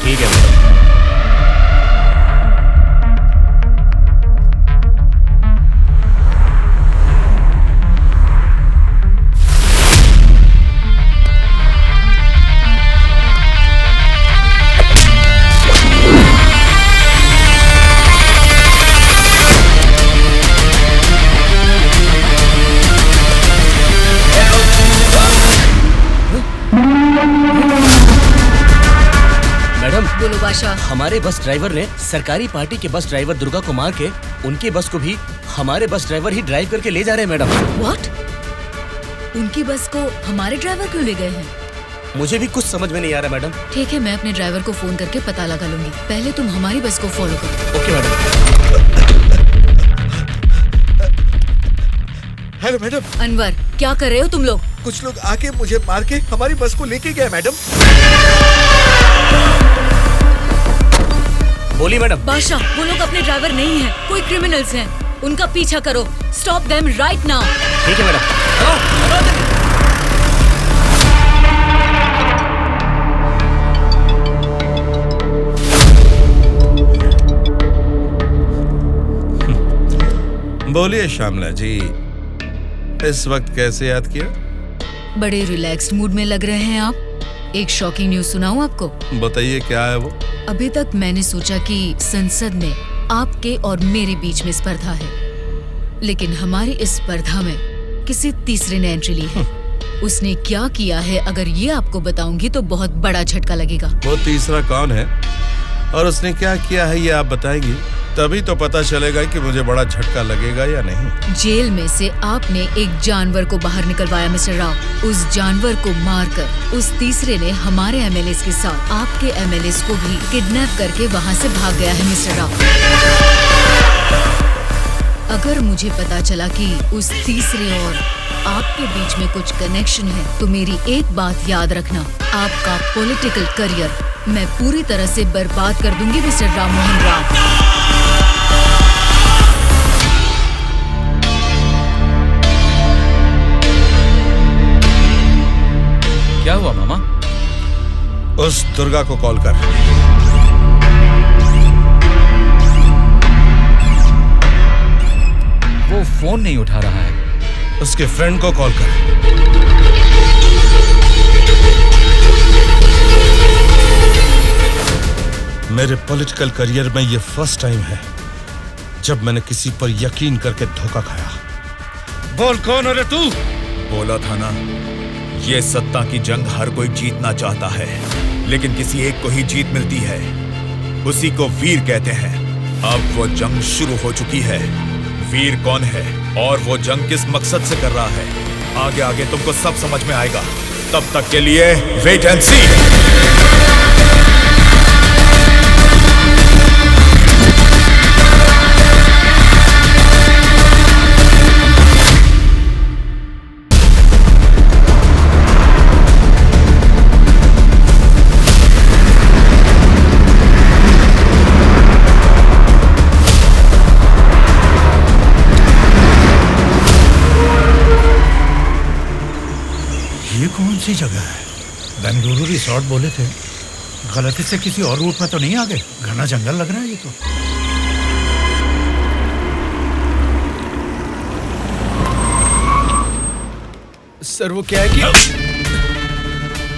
ठीक है मैडम। बोलो बादशाह। हमारे बस ड्राइवर ने सरकारी पार्टी के बस ड्राइवर दुर्गा को मार के उनकी बस को भी हमारे बस ड्राइवर ही ड्राइव करके ले जा रहे हैं मैडम। व्हाट? उनकी बस को हमारे ड्राइवर क्यों ले गए हैं? मुझे भी कुछ समझ में नहीं आ रहा मैडम। ठीक है, मैं अपने ड्राइवर को फोन करके पता लगा लूंगी। पहले तुम हमारी बस को फॉलो करो। Okay madam. Hello madam. Anwar, क्या कर रहे हो तुम लोग? कुछ लोग आके मुझे मार के हमारी बस को लेके गए मैडम। बोली मैडम। बादशाह, वो लोग अपने ड्राइवर नहीं हैं, कोई क्रिमिनल्स हैं। उनका पीछा करो। Stop them right now. ठीक है मैडम। बोलिए श्यामला जी, इस वक्त कैसे याद किया? बड़े रिलैक्स्ड मूड में लग रहे हैं आप। एक शॉकिंग न्यूज सुनाऊं आपको? बताइए, क्या है वो? अभी तक मैंने सोचा कि संसद में आपके और मेरे बीच में स्पर्धा है, लेकिन हमारी इस स्पर्धा में किसी तीसरे ने एंट्री ली है। उसने क्या किया है, अगर ये आपको बताऊंगी तो बहुत बड़ा झटका लगेगा। वो तीसरा कौन है और उसने क्या किया है, ये आप बताएंगी, तभी तो पता चलेगा कि मुझे बड़ा झटका लगेगा या नहीं। जेल में से आपने एक जानवर को बाहर निकलवाया मिस्टर राव। उस जानवर को मारकर उस तीसरे ने हमारे एमएलए के साथ आपके एमएलए को भी किडनैप करके वहाँ से भाग गया है मिस्टर राव। अगर मुझे पता चला कि उस तीसरे और आपके बीच में कुछ कनेक्शन है, तो मेरी एक बात याद रखना, आपका पॉलिटिकल करियर मैं पूरी तरह से बर्बाद कर दूंगी मिस्टर राम मोहन राव। क्या हुआ मामा? उस दुर्गा को कॉल कर। वो फोन नहीं उठा रहा है। उसके फ्रेंड को कॉल कर। मेरे पॉलिटिकल करियर में ये फर्स्ट टाइम है जब मैंने किसी पर यकीन करके धोखा खाया। बोल, कौन है रे तू? बोला था ना, ये सत्ता की जंग हर कोई जीतना चाहता है, लेकिन किसी एक को ही जीत मिलती है, उसी को वीर कहते हैं। अब वो जंग शुरू हो चुकी है। वीर कौन है और वो जंग किस मकसद से कर रहा है, आगे आगे तुमको सब समझ में आएगा। तब तक के लिए वेट एंड सी। कौन सी जगह है? बेंगलुरु रिसोर्ट बोले थे, गलती से किसी और रूट में तो नहीं आ गए? घना जंगल लग रहा है ये तो। सर वो क्या है कि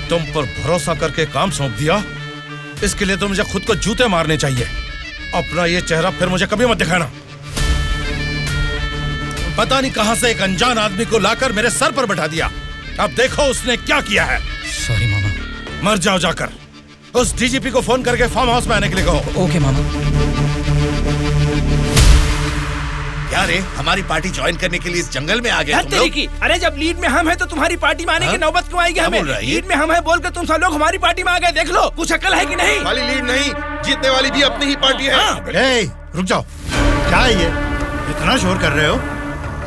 तुम पर भरोसा करके काम सौंप दिया, इसके लिए तो मुझे खुद को जूते मारने चाहिए। अपना ये चेहरा फिर मुझे कभी मत दिखाना। पता नहीं कहां से एक अनजान आदमी को लाकर मेरे सर पर बैठा दिया। अब देखो उसने क्या किया है। सॉरी मामा। मर जाओ जाकर। उस डीजीपी को फोन करके फार्म हाउस में आने के लिए कहो। ओके मामा। क्या रे, हमारी पार्टी ज्वाइन करने के लिए इस जंगल में आ गए तुम लोग? अरे जब लीड में हम हैं तो तुम्हारी पार्टी में आने की नौबत क्यों आएगी हमें? लीड में हम हैं बोलकर तुम सब लोग हमारी पार्टी में आ गए। देख लो, कुछ अकल है कि नहीं? वाली लीड नहीं, जीतने वाली भी अपनी ही पार्टी है। ए, रुक जाओ। क्या है ये? इतना शोर कर रहे हो?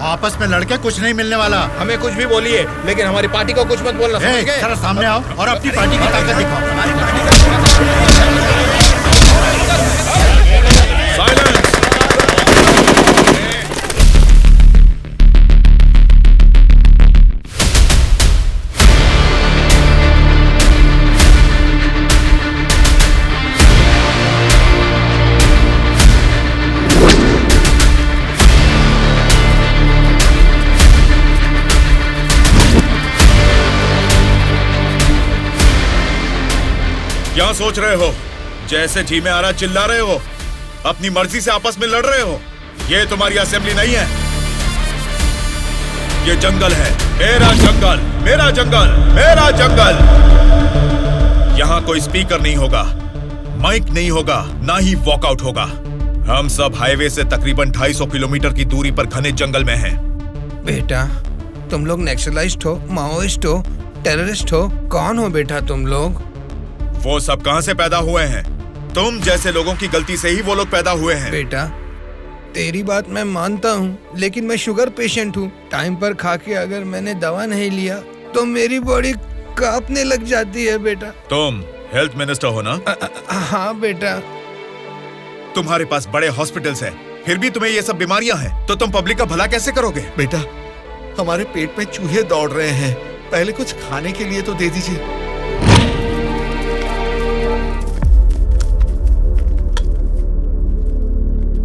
आपस में लड़के कुछ नहीं मिलने वाला। हमें कुछ भी बोलिए, लेकिन हमारी पार्टी को कुछ मत बोलना। समझ गए? जरा सामने आओ और अपनी पार्टी की ताकत दिखाओ। क्या सोच रहे हो? जैसे जी में आ रहा चिल्ला रहे हो, अपनी मर्जी से आपस में लड़ रहे हो। ये तुम्हारी असेंबली नहीं है, ये जंगल है। मेरा जंगल, मेरा जंगल, मेरा जंगल। यहाँ कोई स्पीकर नहीं होगा, माइक नहीं होगा, ना ही वॉकआउट होगा। हम सब हाईवे से तकरीबन 250 किलोमीटर की दूरी पर घने जंगल में हैं। बेटा, तुम लोग नेक्सलाइस्ट हो, माओइस्ट हो, टेररिस्ट हो? कौन हो बेटा तुम लोग? वो सब कहां से पैदा हुए हैं? तुम जैसे लोगों की गलती से ही वो लोग पैदा हुए हैं। बेटा, तेरी बात मैं मानता हूँ, लेकिन मैं शुगर पेशेंट हूँ। टाइम पर खा के अगर मैंने दवा नहीं लिया तो मेरी बॉडी कांपने लग जाती है बेटा। तुम हेल्थ मिनिस्टर हो ना? हाँ बेटा। तुम्हारे पास बड़े हॉस्पिटल्स हैं, फिर भी तुम्हें ये सब बीमारियां हैं, तो तुम पब्लिक का भला कैसे करोगे? बेटा, हमारे पेट में चूहे दौड़ रहे हैं, पहले कुछ खाने के लिए तो दे दीजिए।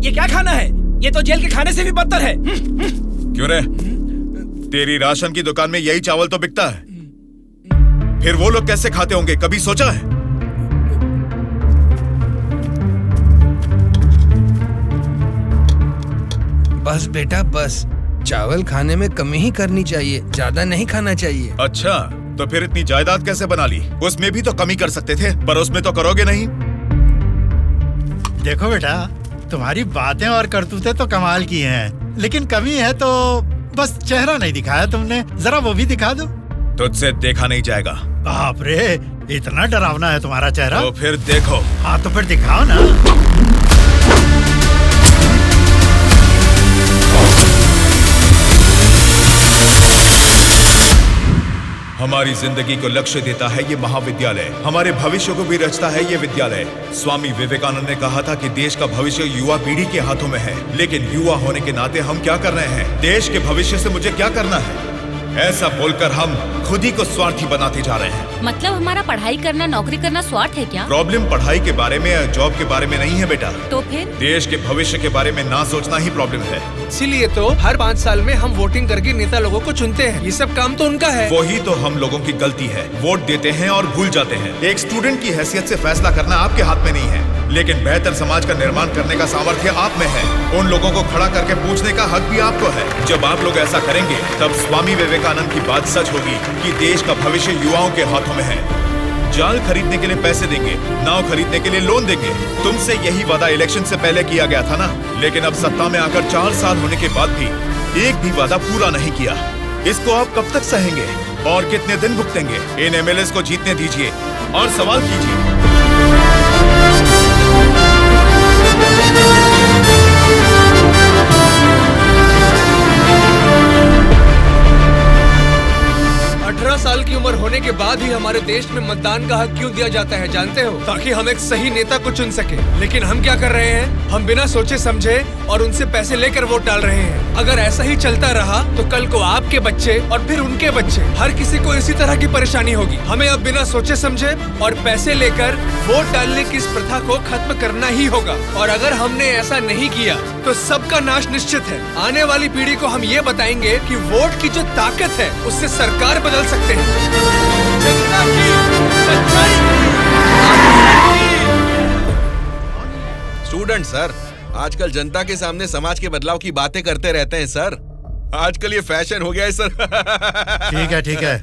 ये क्या खाना है? ये तो जेल के खाने से भी बदतर है। क्यों रे? तेरी राशन की दुकान में यही चावल तो बिकता है, फिर वो लोग कैसे खाते होंगे, कभी सोचा है? बस बेटा बस, चावल खाने में कमी ही करनी चाहिए, ज्यादा नहीं खाना चाहिए। अच्छा, तो फिर इतनी जायदाद कैसे बना ली? उसमें भी तो कमी कर सकते थे, पर उसमें तो करोगे नहीं। देखो बेटा, तुम्हारी बातें और करतूतें तो कमाल की हैं, लेकिन कमी है तो बस चेहरा नहीं दिखाया तुमने। जरा वो भी दिखा दो। तुझसे देखा नहीं जाएगा। बाप रे, इतना डरावना है तुम्हारा चेहरा? तो फिर देखो। हाँ तो फिर दिखाओ ना। हमारी जिंदगी को लक्ष्य देता है ये महाविद्यालय, हमारे भविष्य को भी रचता है ये विद्यालय। स्वामी विवेकानंद ने कहा था कि देश का भविष्य युवा पीढ़ी के हाथों में है, लेकिन युवा होने के नाते हम क्या कर रहे हैं? देश के भविष्य से मुझे क्या करना है, ऐसा बोलकर हम खुद ही को स्वार्थी बनाते जा रहे हैं। मतलब हमारा पढ़ाई करना, नौकरी करना स्वार्थ है क्या? प्रॉब्लम पढ़ाई के बारे में या जॉब के बारे में नहीं है बेटा, तो फिर देश के भविष्य के बारे में ना सोचना ही प्रॉब्लम है। इसीलिए तो हर 5 साल में हम वोटिंग करके नेता लोगों को चुनते हैं। ये सब काम तो उनका है। वही तो हम लोगों की गलती है, वोट देते हैं और भूल जाते हैं। एक स्टूडेंट की हैसियत से फैसला करना आपके हाथ में नहीं है, लेकिन बेहतर समाज का निर्माण करने का सामर्थ्य आप में है। उन लोगों को खड़ा करके पूछने का हक भी आपको है। जब आप लोग ऐसा करेंगे, तब स्वामी विवेकानंद की बात सच होगी कि देश का भविष्य युवाओं के हाथों में है। जाल खरीदने के लिए पैसे देंगे, नाव खरीदने के लिए लोन देंगे। तुमसे यही वादा इलेक्शन से पहले किया गया था ना, लेकिन अब सत्ता में आकर 4 साल होने के बाद भी एक भी वादा पूरा नहीं किया। इसको आप कब तक सहेंगे और कितने दिन भुगतेंगे? इन एमएलएस को जीतने दीजिए और सवाल कीजिए। 18 साल की उम्र होने के बाद ही हमारे देश में मतदान का हक क्यों दिया जाता है जानते हो? ताकि हम एक सही नेता को चुन सके। लेकिन हम क्या कर रहे हैं? हम बिना सोचे समझे और उनसे पैसे लेकर वोट डाल रहे हैं। अगर ऐसा ही चलता रहा तो कल को आपके बच्चे और फिर उनके बच्चे, हर किसी को इसी तरह की परेशानी होगी। हमें अब बिना सोचे समझे और पैसे लेकर वोट डालने की इस प्रथा को खत्म करना ही होगा। और अगर हमने ऐसा नहीं किया तो सबका नाश निश्चित है। आने वाली पीढ़ी को हम ये बताएंगे कि वोट की जो ताकत है उससे सरकार बदल सकते हैं। जनता की सच्चाई स्टूडेंट सर, आजकल जनता के सामने समाज के बदलाव की बातें करते रहते हैं सर। आजकल ये फैशन हो गया है सर। ठीक है ठीक है।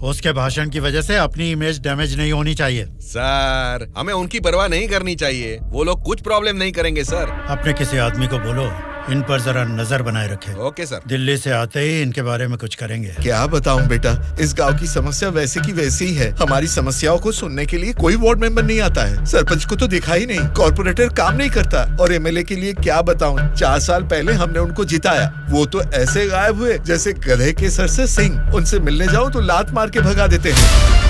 उसके भाषण की वजह से अपनी इमेज डैमेज नहीं होनी चाहिए। सर, हमें उनकी परवाह नहीं करनी चाहिए। वो लोग कुछ प्रॉब्लम नहीं करेंगे सर। अपने किसी आदमी को बोलो इन पर जरा नजर बनाए रखे। Okay sir. दिल्ली से आते ही इनके बारे में कुछ करेंगे। क्या बताऊं बेटा, इस गांव की समस्या वैसे की वैसी ही है। हमारी समस्याओं को सुनने के लिए कोई वार्ड मेंबर नहीं आता है। सरपंच को तो दिखा ही नहीं, कॉर्पोरेटर काम नहीं करता, और एमएलए के लिए क्या बताऊं, 4 साल पहले हमने उनको जिताया, वो तो ऐसे गायब हुए जैसे गधे के सर से सिंह। उनसे मिलने जाओ तो लात मार के भगा देते हैं।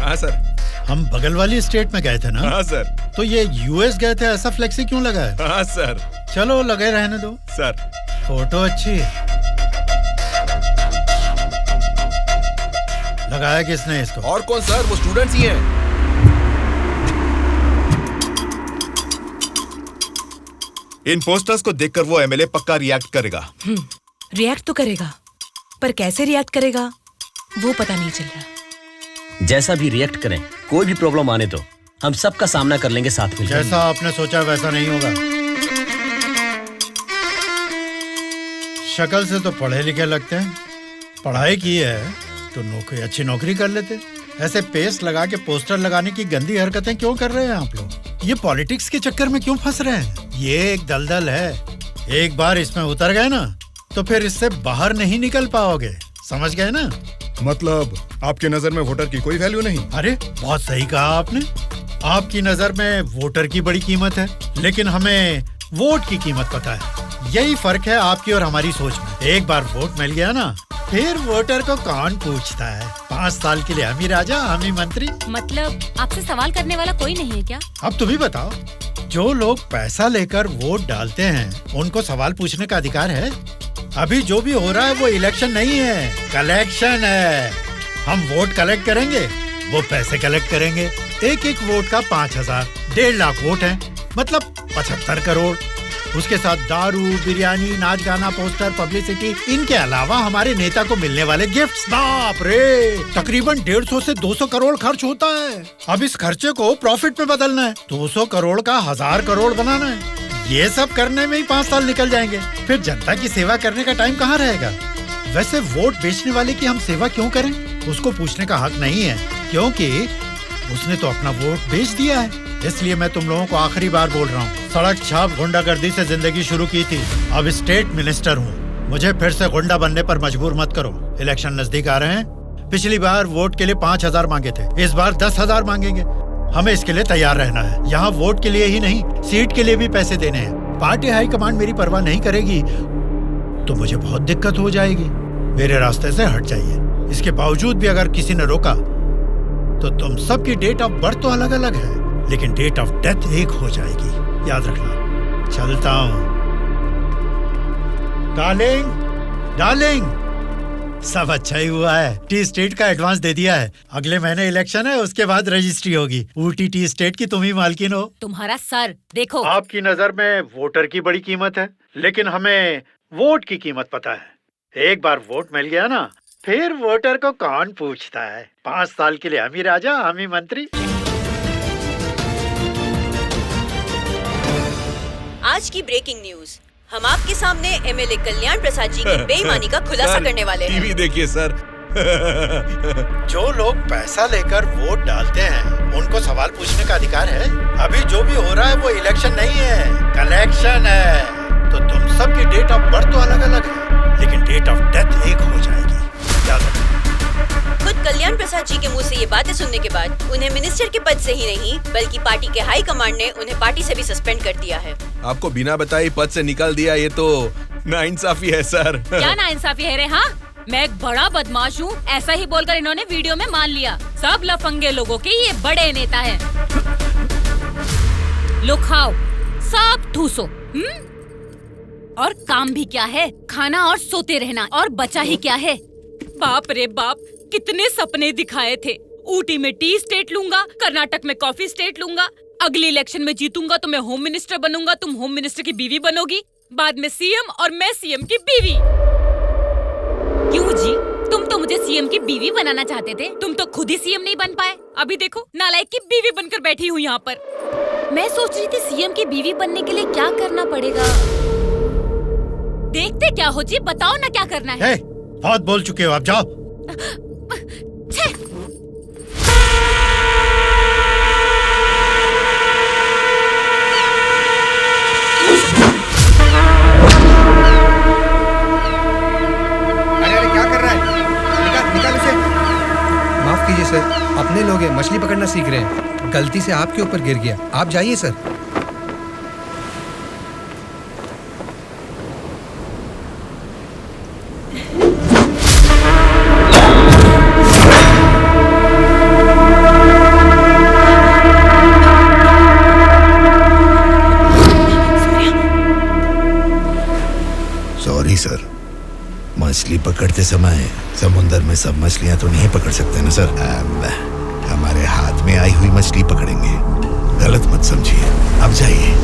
हाँ सर। हम बगल वाली स्टेट में गए थे ना? हाँ सर। तो ये यूएस गए थे, ऐसा फ्लेक्सी क्यों लगा है? हाँ सर। चलो लगे रहने दो सर। फोटो अच्छी है। लगाया किसने इसको? और कौन सर, वो स्टूडेंट्स ही हैं। इन पोस्टर्स को देखकर वो एमएलए पक्का रिएक्ट करेगा। रिएक्ट तो करेगा, पर कैसे रिएक्ट करेगा वो पता नहीं चल रहा। जैसा भी रिएक्ट करें, कोई भी प्रॉब्लम आने तो हम सबका सामना कर लेंगे साथ में। जैसा आपने सोचा वैसा नहीं होगा। शक्ल से तो पढ़े लिखे लगते हैं, पढ़ाई की है तो नौकरी, अच्छी नौकरी कर लेते। ऐसे पेस्ट लगा के पोस्टर लगाने की गंदी हरकतें क्यों कर रहे हैं आप लोग? ये पॉलिटिक्स के चक्कर में क्यों फंस रहे हैं? ये एक दलदल है, एक बार इसमें उतर गए ना तो फिर इससे बाहर नहीं निकल पाओगे। समझ गए ना? मतलब आपकी नजर में वोटर की कोई वैल्यू नहीं? अरे बहुत सही कहा आपने। आपकी नजर में वोटर की बड़ी कीमत है, लेकिन हमें वोट की कीमत पता है। यही फर्क है आपकी और हमारी सोच में। एक बार वोट मिल गया ना, फिर वोटर को कौन पूछता है? 5 साल के लिए हम ही राजा, हम ही मंत्री। मतलब आपसे सवाल करने वाला कोई नहीं है क्या? अब तुम ही बताओ, जो लोग पैसा लेकर वोट डालते हैं उनको सवाल पूछने का अधिकार है? अभी जो भी हो रहा है वो इलेक्शन नहीं है, कलेक्शन है। हम वोट कलेक्ट करेंगे, वो पैसे कलेक्ट करेंगे। एक एक वोट का 5000, 1.5 लाख वोट हैं, मतलब 75 करोड़। उसके साथ दारू, बिरयानी, नाच गाना, पोस्टर, पब्लिसिटी, इनके अलावा हमारे नेता को मिलने वाले गिफ्ट्स। बाप रे, तकरीबन 150 से 200 करोड़ खर्च होता है। अब इस खर्चे को प्रॉफिट में बदलना है, 200 करोड़ का 1000 करोड़ बनाना है। ये सब करने में ही 5 साल निकल जाएंगे। फिर जनता की सेवा करने का टाइम कहाँ रहेगा? वैसे वोट बेचने वाले की हम सेवा क्यों करें? उसको पूछने का हक नहीं है, क्योंकि उसने तो अपना वोट बेच दिया है। इसलिए मैं तुम लोगों को आखिरी बार बोल रहा हूँ, सड़क छाप गुंडागर्दी से जिंदगी शुरू की थी, अब स्टेट मिनिस्टर हूँ। मुझे फिर से गुंडा बनने पर मजबूर मत करो। इलेक्शन नजदीक आ रहे हैं। पिछली बार वोट के लिए 5000 मांगे थे, इस बार 10,000 मांगेंगे। हमें इसके लिए तैयार रहना है। यहाँ वोट के लिए ही नहीं, सीट के लिए भी पैसे देने हैं। पार्टी हाईकमांड मेरी परवाह नहीं करेगी तो मुझे बहुत दिक्कत हो जाएगी। मेरे रास्ते से हट जाइए। इसके बावजूद भी अगर किसी ने रोका तो तुम सबकी डेट ऑफ बर्थ तो अलग अलग है, लेकिन डेट ऑफ डेथ एक हो जाएगी, याद रखना। चलता हूँ। डार्लिंग, डार्लिंग, सब अच्छा ही हुआ है। टी स्टेट का एडवांस दे दिया है। अगले महीने इलेक्शन है, उसके बाद रजिस्ट्री होगी। ऊटी टी स्टेट की तुम ही मालकिन हो। तुम्हारा सर देखो। आपकी नजर में वोटर की बड़ी कीमत है, लेकिन हमें वोट की कीमत पता है। एक बार वोट मिल गया ना, फिर वोटर को कौन पूछता है? 5 साल के लिए हम ही राजा, हम ही मंत्री। आज की ब्रेकिंग न्यूज, हम आपके सामने एमएलए कल्याण प्रसाद जी की बेईमानी का खुलासा करने वाले हैं। टीवी देखिए सर। जो लोग पैसा लेकर वोट डालते हैं उनको सवाल पूछने का अधिकार है। अभी जो भी हो रहा है वो इलेक्शन नहीं है, कलेक्शन है। तो तुम सबकी डेट ऑफ बर्थ तो अलग अलग है, लेकिन डेट ऑफ डेथ एक हो जाएगी, याद रखो। खुद कल्याण प्रसाद जी के मुंह से ये बातें सुनने के बाद उन्हें मिनिस्टर के पद से ही नहीं बल्कि पार्टी के हाई कमांड ने उन्हें पार्टी से भी सस्पेंड कर दिया है। आपको बिना बताए पद से निकाल दिया, ये तो नाइंसाफी है सर। क्या नाइंसाफी है रे? हाँ, मैं एक बड़ा बदमाश हूँ, ऐसा ही बोलकर इन्होंने वीडियो में मान लिया। सब लफंगे लोगों के ये बड़े नेता हैं। लो खाओ, सब ठूसो। और काम भी क्या है? खाना और सोते रहना। और बचा ही क्या है? बाप रे बाप, कितने सपने दिखाए थे। ऊटी में टी स्टेट लूंगा, कर्नाटक में कॉफी स्टेट लूंगा, अगले इलेक्शन में जीतूंगा तो मैं होम मिनिस्टर बनूंगा, तुम होम मिनिस्टर की बीवी बनोगी, बाद में सीएम और मैं सीएम की बीवी। क्यों जी, तुम तो मुझे सीएम की बीवी बनाना चाहते थे, तुम तो खुद ही सीएम नहीं बन पाए। अभी देखो, नालायक की बीवी बनकर बैठी हूँ यहाँ पर। मैं सोच रही थी सीएम की बीवी बनने के लिए क्या करना पड़ेगा। देखते क्या हो जी, बताओ ना क्या करना है। बहुत बोल चुके हो, अब जाओ। अरे क्या कर रहा है? निकाल उसे। माफ कीजिए सर, अपने लोग हैं, मछली पकड़ना सीख रहे हैं, गलती से आपके ऊपर गिर गया, आप जाइए सर। सॉरी सर, मछली पकड़ते समय समुंदर में सब मछलियां तो नहीं पकड़ सकते ना सर। हमारे हाथ में आई हुई मछली पकड़ेंगे, गलत मत समझिए। अब जाइए।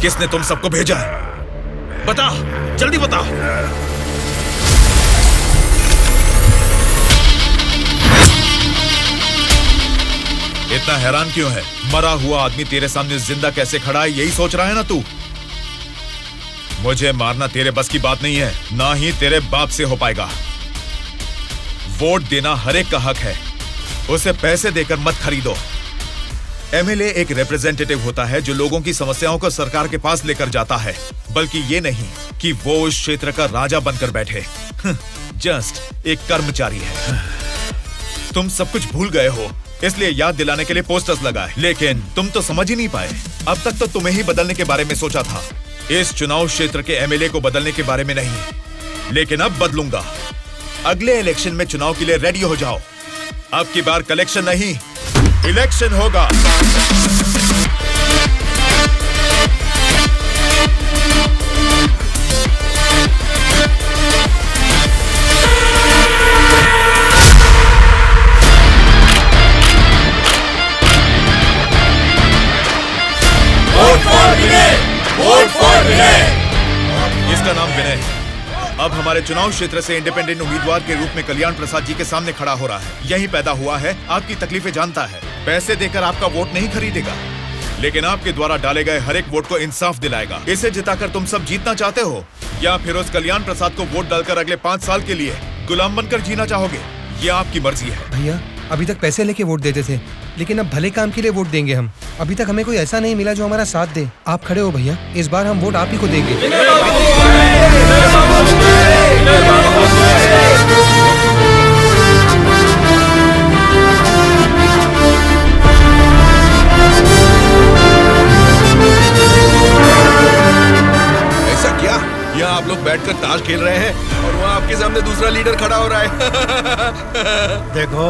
किसने तुम सबको भेजा है? बता, जल्दी बता। इतना हैरान क्यों है? मरा हुआ आदमी तेरे सामने जिंदा कैसे खड़ा है, यही सोच रहा है ना तू? मुझे मारना तेरे बस की बात नहीं है, ना ही तेरे बाप से हो पाएगा। वोट देना हर एक का हक है, उसे पैसे देकर मत खरीदो। एमएलए एक रिप्रेजेंटेटिव होता है जो लोगों की समस्याओं को सरकार के पास लेकर जाता है, बल्कि ये नहीं कि वो उस क्षेत्र का राजा बनकर बैठे। जस्ट एक कर्मचारी है। तुम सब कुछ भूल गए हो, इसलिए याद दिलाने के लिए पोस्टर्स लगाए, लेकिन तुम तो समझ ही नहीं पाए। अब तक तो तुम्हें ही बदलने के बारे में सोचा था, इस चुनाव क्षेत्र के एमएलए को बदलने के बारे में नहीं। लेकिन अब बदलूंगा। अगले इलेक्शन में चुनाव के लिए रेडी हो जाओ। अब की बार कलेक्शन नहीं, इलेक्शन होगा। इसका नाम विनय है। अब हमारे चुनाव क्षेत्र से इंडिपेंडेंट उम्मीदवार के रूप में कल्याण प्रसाद जी के सामने खड़ा हो रहा है। यही पैदा हुआ है, आपकी तकलीफें जानता है। पैसे देकर आपका वोट नहीं खरीदेगा, लेकिन आपके द्वारा डाले गए हर एक वोट को इंसाफ दिलाएगा। इसे जिताकर तुम सब जीतना चाहते हो, या फिर उस कल्याण प्रसाद को वोट डालकर अगले 5 साल के लिए गुलाम बनकर जीना चाहोगे? ये आपकी मर्जी है। भैया अभी तक पैसे लेके वोट देते थे, लेकिन अब भले काम के लिए वोट देंगे हम। अभी तक हमें कोई ऐसा नहीं मिला जो हमारा साथ दे। आप खड़े हो भैया, इस बार हम वोट आप ही को देंगे। ऐसा क्या? यहाँ आप लोग बैठकर ताश खेल रहे हैं और वहाँ आपके सामने दूसरा लीडर खड़ा हो रहा है। देखो,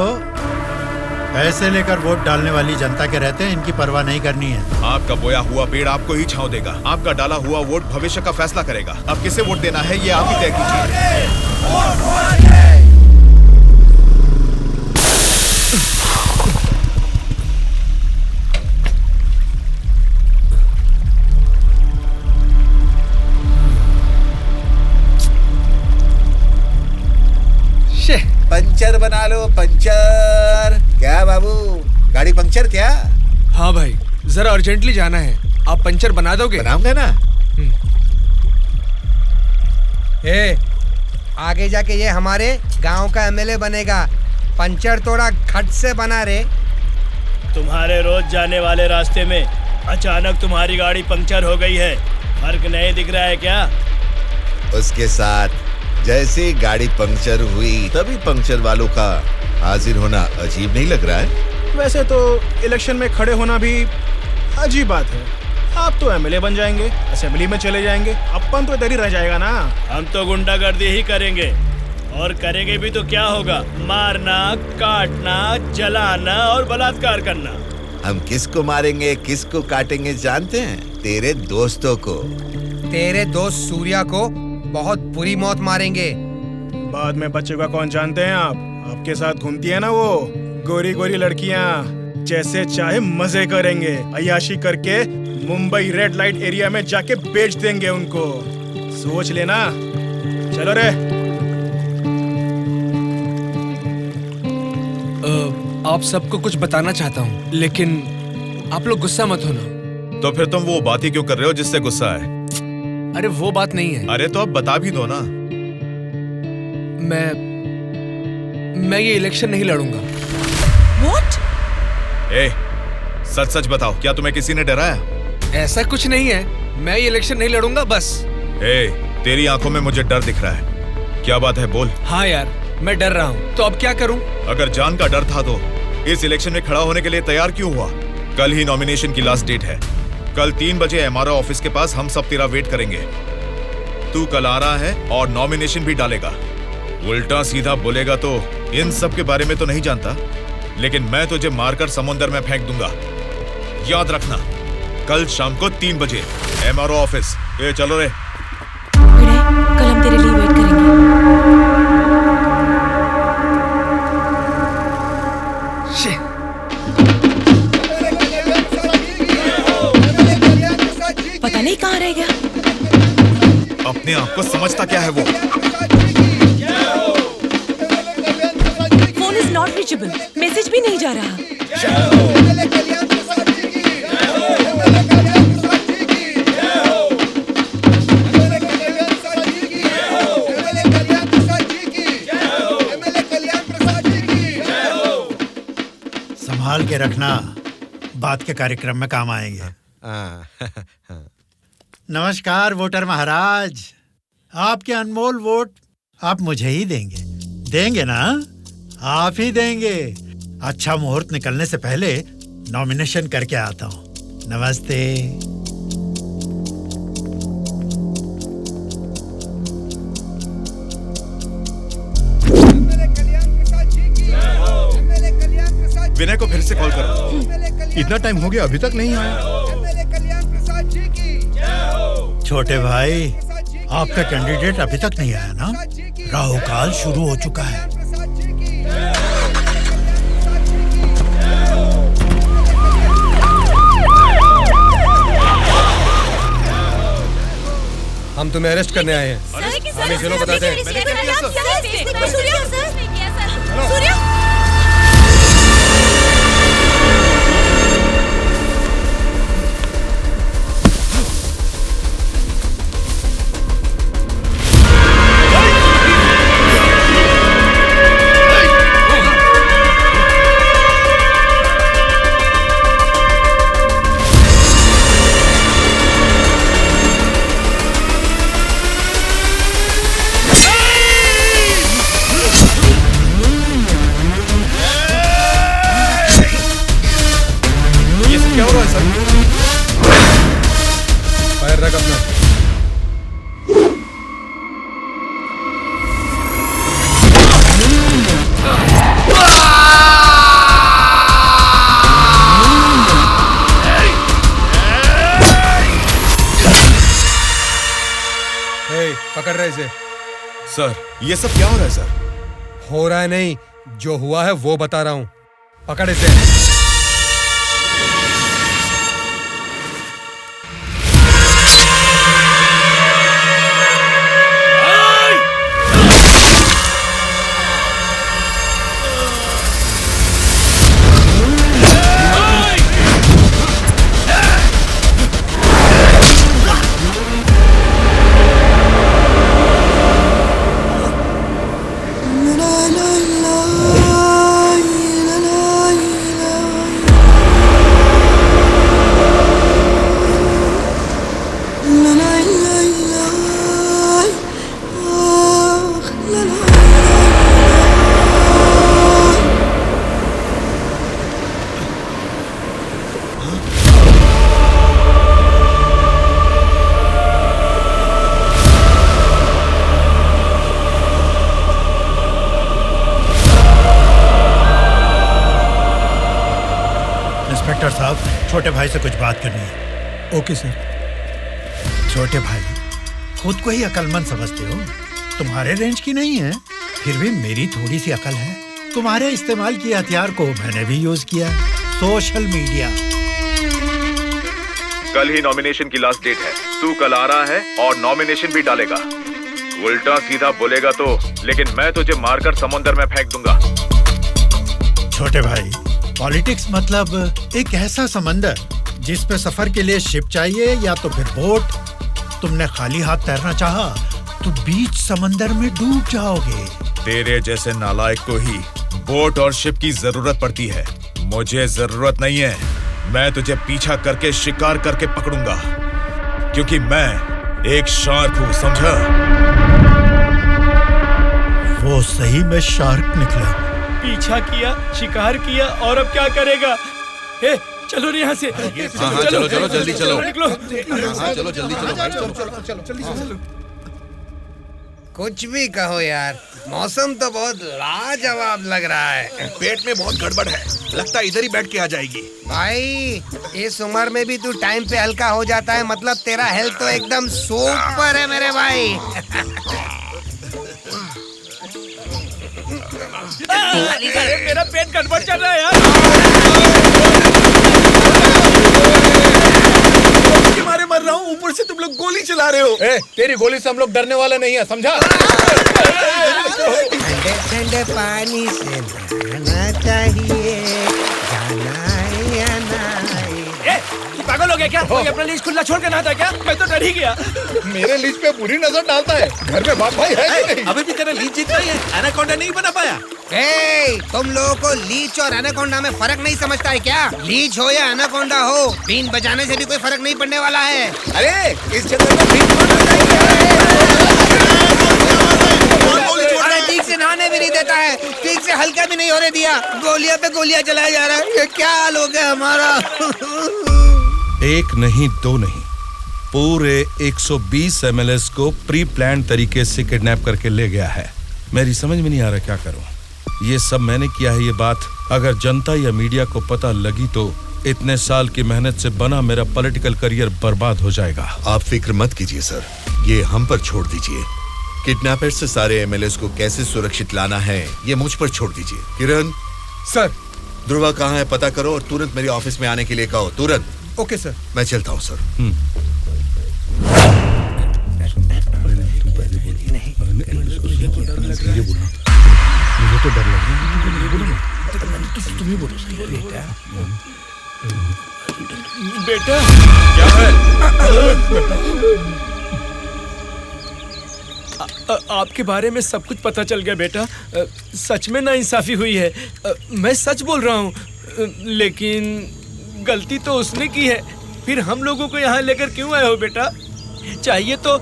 पैसे लेकर वोट डालने वाली जनता के रहते हैं, इनकी परवाह नहीं करनी है। आपका बोया हुआ पेड़ आपको ही छांव देगा। आपका डाला हुआ वोट भविष्य का फैसला करेगा। अब किसे वोट देना है ये आप ही तय कीजिए। पंचर बना लो, पंचर। क्या बाबू, गाड़ी पंचर क्या? हाँ भाई, जरा अर्जेंटली जाना है। आप पंचर बना दोगे? बनाऊंगा ना। आगे जाके ये हमारे गांव का एमएलए बनेगा। पंचर थोड़ा खट से बना रे। तुम्हारे रोज जाने वाले रास्ते में अचानक तुम्हारी गाड़ी पंक्चर हो गई है, फर्क नहीं दिख रहा है क्या? उसके साथ जैसे ही गाड़ी पंक्चर हुई तभी पंक्चर वालों का हाजिर होना अजीब नहीं लग रहा है? वैसे तो इलेक्शन में खड़े होना भी अजीब बात है। आप तो एमएलए बन जाएंगे, असेंबली में चले जाएंगे, अपन तो इधर ही रह जाएगा ना। हम तो गुंडागर्दी ही करेंगे, और करेंगे भी तो क्या होगा? मारना, काटना, जलाना और बलात्कार करना। हम किसको मारेंगे, किसको काटेंगे जानते हैं? तेरे दोस्तों को। तेरे दोस्त सूर्या को बहुत बुरी मौत मारेंगे। बाद में बचेगा कौन जानते हैं आप? आपके साथ घूमती है ना वो गोरी गोरी लड़कियां, जैसे चाहे मजे करेंगे। अय्याशी करके मुंबई रेड लाइट एरिया में जाके बेच देंगे उनको। सोच लेना। चलो रे। आप सबको कुछ बताना चाहता हूँ, लेकिन आप लोग गुस्सा मत होना। तो फिर तुम वो बात ही क्यों कर रहे हो जिससे गुस्सा है? अरे वो बात नहीं है। अरे तो अब बता भी दो ना। मैं ये इलेक्शन नहीं लड़ूंगा। What? सच सच बताओ, क्या तुम्हें किसी ने डराया? ऐसा कुछ नहीं है, मैं ये इलेक्शन नहीं लड़ूंगा बस। तेरी आंखों में मुझे डर दिख रहा है। क्या बात है, बोल। हाँ यार, मैं डर रहा हूँ, तो अब क्या करूँ? अगर जान का डर था तो इस इलेक्शन में खड़ा होने के लिए तैयार क्यों हुआ? कल ही नॉमिनेशन की लास्ट डेट है। कल 3 बजे एमआरओ ऑफिस के पास हम सब तेरा वेट करेंगे। तू कल आ रहा है और नॉमिनेशन भी डालेगा। उल्टा सीधा बोलेगा तो इन सब के बारे में तो नहीं जानता, लेकिन मैं तुझे मारकर समुंदर में फेंक दूंगा। याद रखना, कल शाम को 3 बजे एमआरओ ऑफिस। चलो रे। कल हम तेरे लिए वेट करेंगे। पता नहीं कहाँ रह गया। अपने आप को समझता क्या है वो? Phone is not reachable, message भी नहीं जा रहा। संभाल के रखना, बात के कार्यक्रम में काम आएंगे। नमस्कार वोटर महाराज, आपके अनमोल वोट आप मुझे ही देंगे। देंगे ना? आप ही देंगे। अच्छा मुहूर्त निकलने से पहले नॉमिनेशन करके आता हूँ। नमस्ते। विनय को फिर से कॉल करो। इतना टाइम हो गया अभी तक नहीं आया। छोटे भाई, आपका कैंडिडेट अभी तक नहीं आया ना? राहु काल शुरू हो चुका है। हम तुम्हें अरेस्ट करने आए हैं। हमें चलो बताते हैं। क्या हो रहा है सर? फायर रख अपना। पकड़ रहे इसे। सर, ये सब क्या हो रहा है सर? हो रहा है नहीं, जो हुआ है वो बता रहा हूं। पकड़ इसे। इंस्पेक्टर साहब, छोटे भाई से कुछ बात करनी है। Okay sir. छोटे भाई, खुद को ही अकलमंद समझते हो, तुम्हारे रेंज की नहीं है, फिर भी मेरी थोड़ी सी अकल है। तुम्हारे इस्तेमाल किए हथियार को मैंने भी यूज किया, सोशल मीडिया। कल ही नॉमिनेशन की लास्ट डेट है। तू कल आ रहा है और नॉमिनेशन भी डालेगा। उल्टा सीधा बोलेगा तो, लेकिन मैं तुझे मारकर समुंदर में फेंक दूंगा। छोटे भाई, पॉलिटिक्स मतलब एक ऐसा समंदर जिस पे सफर के लिए शिप चाहिए या तो फिर बोट। तुमने खाली हाथ तैरना चाहा तो बीच समंदर में डूब जाओगे। तेरे जैसे नालायक को ही बोट और शिप की जरूरत पड़ती है। मुझे जरूरत नहीं है। मैं तुझे पीछा करके शिकार करके पकड़ूंगा, क्योंकि मैं एक शार्क हूँ, समझा? वो सही में शार्क निकला। पीछा किया, शिकार किया, और अब क्या करेगा? हे, चलो यहाँ से। हाँ, चलो चलो जल्दी चलो। निकलो। हाँ, चलो जल्दी चलो भाई, चलो। कुछ भी कहो यार, मौसम तो बहुत लाजवाब लग रहा है। पेट में बहुत गड़बड़ है, लगता है इधर ही बैठ के आ जाएगी। भाई, इस उम्र में भी तू टाइम पे हल्का हो जाता है, मतलब तेरा हेल्थ तो एकदम सुपर है मेरे भाई। अरे मेरा पेट गड़बड़ चल रहा है यार। के मारे मर रहा हूँ, ऊपर से तुम लोग गोली चला रहे हो। तेरी गोली से हम लोग डरने वाले नहीं है, समझा? ठंडे ठंडे पानी से नहाना चाहिए, जाना है या नहीं। तू पागल हो गया क्या? कोई अपना लीज खुला छोड़ के नहाता क्या? मैं तो डर ही गया। मेरे लीज पे बुरी नजर डालता है। घर में बाप भाई है कि नहीं? अभी भी तेरा लीज जीतना ही है, एनाकोंडा नहीं बना पाया। तुम लोगों को लीच और एनाकोंडा में फर्क नहीं समझता है क्या? लीच हो या एनाकोंडा हो, बीन बजाने से भी कोई फर्क नहीं पड़ने वाला है। अरे इस जंगल में बीन ठीक से नहाने भी नहीं देता है, ठीक से हल्का भी नहीं होने दिया, गोलियां पे गोलियां चलाया जा रहा है। ये क्या हाल हो गया हमारा? एक नहीं, दो नहीं, पूरे 120 एमएलएस को प्री प्लान तरीके से किडनैप करके ले गया है। मेरी समझ में नहीं आ रहा क्या करूं। ये सब मैंने किया है। ये बात अगर जनता या मीडिया को पता लगी तो इतने साल की मेहनत से बना मेरा पॉलिटिकल करियर बर्बाद हो जाएगा। आप फिक्र मत कीजिए सर, ये हम पर छोड़ दीजिए। किडनैपर्स से सारे एमएलएस को कैसे सुरक्षित लाना है ये मुझ पर छोड़ दीजिए। किरण सर, ध्रुवा कहाँ है पता करो और तुरंत मेरे ऑफिस में आने के लिए कहो, तुरंत। Okay sir. मैं चलता हूँ सर। मुझे तो डर लग रहा है। तुम ही बोलो बेटा। क्या है? आपके बारे में सब कुछ पता चल गया बेटा। सच में नाइंसाफी हुई है। मैं सच बोल रहा हूँ, लेकिन गलती तो उसने की है। फिर हम लोगों को यहाँ लेकर क्यों आए हो बेटा? चाहिए तो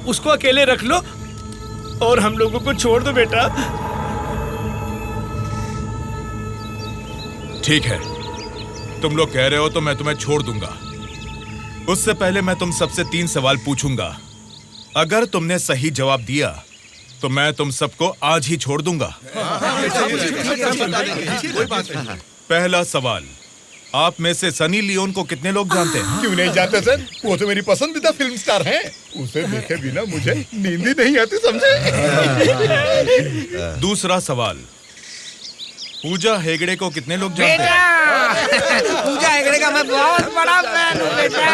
उसको अकेले रख लो और हम लोगों को छोड़ दो बेटा। ठीक है, तुम लोग कह रहे हो तो मैं तुम्हें छोड़ दूंगा। उससे पहले मैं तुम सबसे 3 सवाल पूछूंगा। अगर तुमने सही जवाब दिया तो मैं तुम सबको आज ही छोड़ दूंगा। पहला सवाल, आप में से सनी लियोन को कितने लोग जानते हैं? क्यों नहीं जानते सर, वो तो मेरी पसंदीदा फिल्म स्टार हैं। उसे देखे बिना मुझे नींद ही नहीं आती, समझे? दूसरा सवाल, पूजा हेगड़े को कितने लोग जानते हैं? पूजा हेगड़े का मैं बहुत बड़ा फैन हूँ बेटा।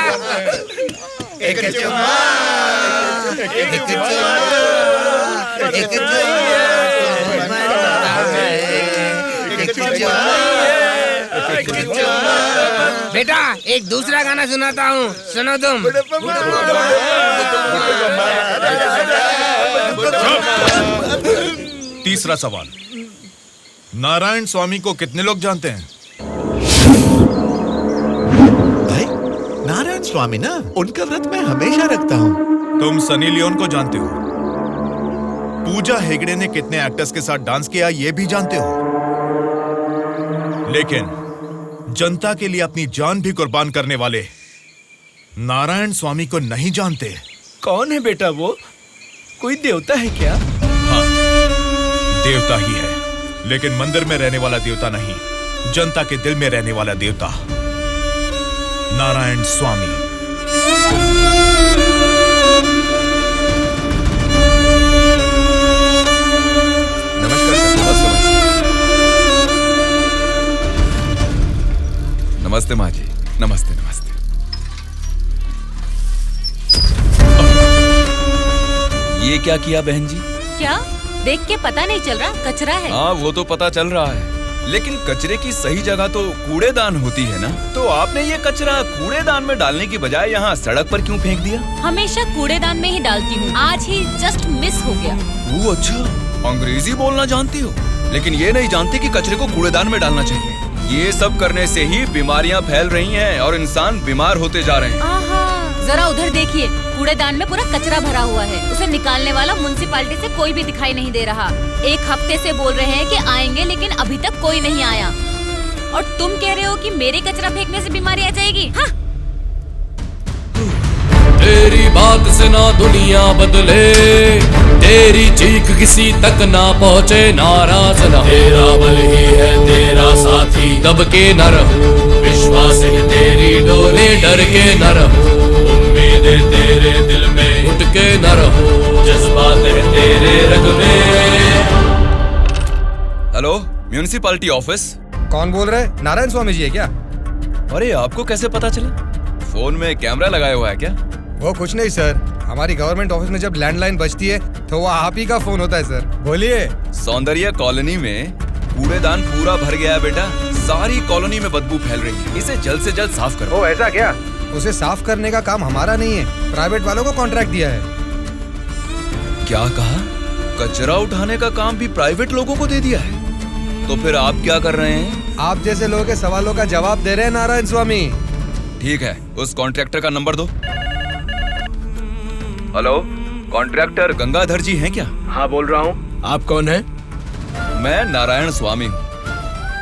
बेटा एक दूसरा गाना सुनाता हूँ, सुनो तुम। तीसरा सवाल, नारायण स्वामी को कितने लोग जानते हैं? भाई नारायण स्वामी ना, उनका व्रत मैं हमेशा रखता हूँ। तुम सनी लियोन को जानते हो? पूजा हेगड़े ने कितने एक्टर्स के साथ डांस किया ये भी जानते हो? लेकिन जनता के लिए अपनी जान भी कुर्बान करने वाले नारायण स्वामी को नहीं जानते। कौन है बेटा वो? कोई देवता है क्या? हाँ, देवता ही है, लेकिन मंदिर में रहने वाला देवता नहीं, जनता के दिल में रहने वाला देवता, नारायण स्वामी। नमस्कार सर। नमस्ते माँ जी। नमस्ते नमस्ते। ये क्या किया बहन जी? क्या देख के पता नहीं चल रहा? कचरा है। हाँ वो तो पता चल रहा है, लेकिन कचरे की सही जगह तो कूड़ेदान होती है ना। तो आपने ये कचरा कूड़ेदान में डालने की बजाय यहाँ सड़क पर क्यों फेंक दिया? हमेशा कूड़ेदान में ही डालती हूँ, आज ही जस्ट मिस हो गया। वो अच्छा, अंग्रेजी बोलना जानती हो, लेकिन ये नहीं जानती कि कचरे को कूड़ेदान में डालना चाहिए। ये सब करने से ही बीमारियाँ फैल रही हैं और इंसान बीमार होते जा रहे हैं। जरा उधर देखिए, कूड़ेदान में पूरा कचरा भरा हुआ है। उसे निकालने वाला म्युनिसिपैलिटी से कोई भी दिखाई नहीं दे रहा। 1 हफ्ते से बोल रहे हैं कि आएंगे, लेकिन अभी तक कोई नहीं आया। और तुम कह रहे हो कि मेरे कचरा फेंकने से बीमारी आ जाएगी? हाँ? तेरी बात से ना दुनिया बदले, तेरी चीख किसी तक ना पहुँचे, नाराज न तेरा बल ही है तेरा साथी, दब के न रहो, विश्वास है तेरी डोरे, डर के न रहो, उम्मीदें तेरे दिल में उठ के न रहो, जज्बात है तेरे रग में। Hello, municipality office. कौन बोल रहे? नारायण स्वामी जी है क्या? अरे आपको कैसे पता चला? फोन में कैमरा लगाया हुआ है क्या? वो कुछ नहीं सर, हमारी गवर्नमेंट ऑफिस में जब लैंडलाइन बजती है तो वो आप ही का फोन होता है सर। बोलिए। सौंदर्य कॉलोनी में कूड़ेदान पूरा भर गया है बेटा, सारी कॉलोनी में बदबू फैल रही है, इसे जल्द से जल्द साफ करो। ओ ऐसा क्या? उसे साफ करने का काम हमारा नहीं है, प्राइवेट वालों को कॉन्ट्रैक्ट दिया है। क्या कहा? कचरा उठाने का काम भी प्राइवेट लोगों को दे दिया है? तो फिर आप क्या कर रहे हैं? आप जैसे लोगों के सवालों का जवाब दे रहे हैं नारायण स्वामी। ठीक है, उस कॉन्ट्रैक्टर का नंबर दो। हेलो, कॉन्ट्रैक्टर गंगाधर जी हैं क्या? हाँ बोल रहा हूँ। आप कौन हैं? मैं नारायण स्वामी हूँ।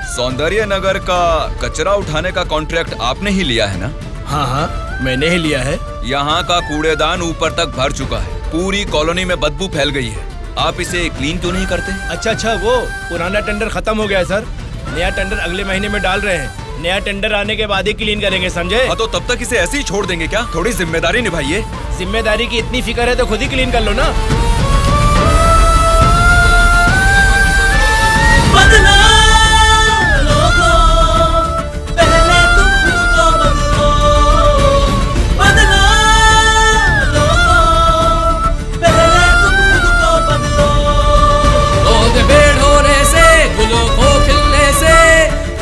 सौंदर्य नगर का कचरा उठाने का कॉन्ट्रैक्ट आपने ही लिया है ना? हाँ हाँ मैंने ही लिया है। यहाँ का कूड़ेदान ऊपर तक भर चुका है, पूरी कॉलोनी में बदबू फैल गई है। आप इसे क्लीन क्यों नहीं करते? अच्छा, वो पुराना टेंडर खत्म हो गया है सर। नया टेंडर अगले महीने में डाल रहे हैं। नया टेंडर आने के बाद ही क्लीन करेंगे, समझे? हाँ, तो तब तक इसे ऐसे ही छोड़ देंगे क्या? थोड़ी जिम्मेदारी निभाइए। जिम्मेदारी की इतनी फिक्र है तो खुद ही क्लीन कर लो ना।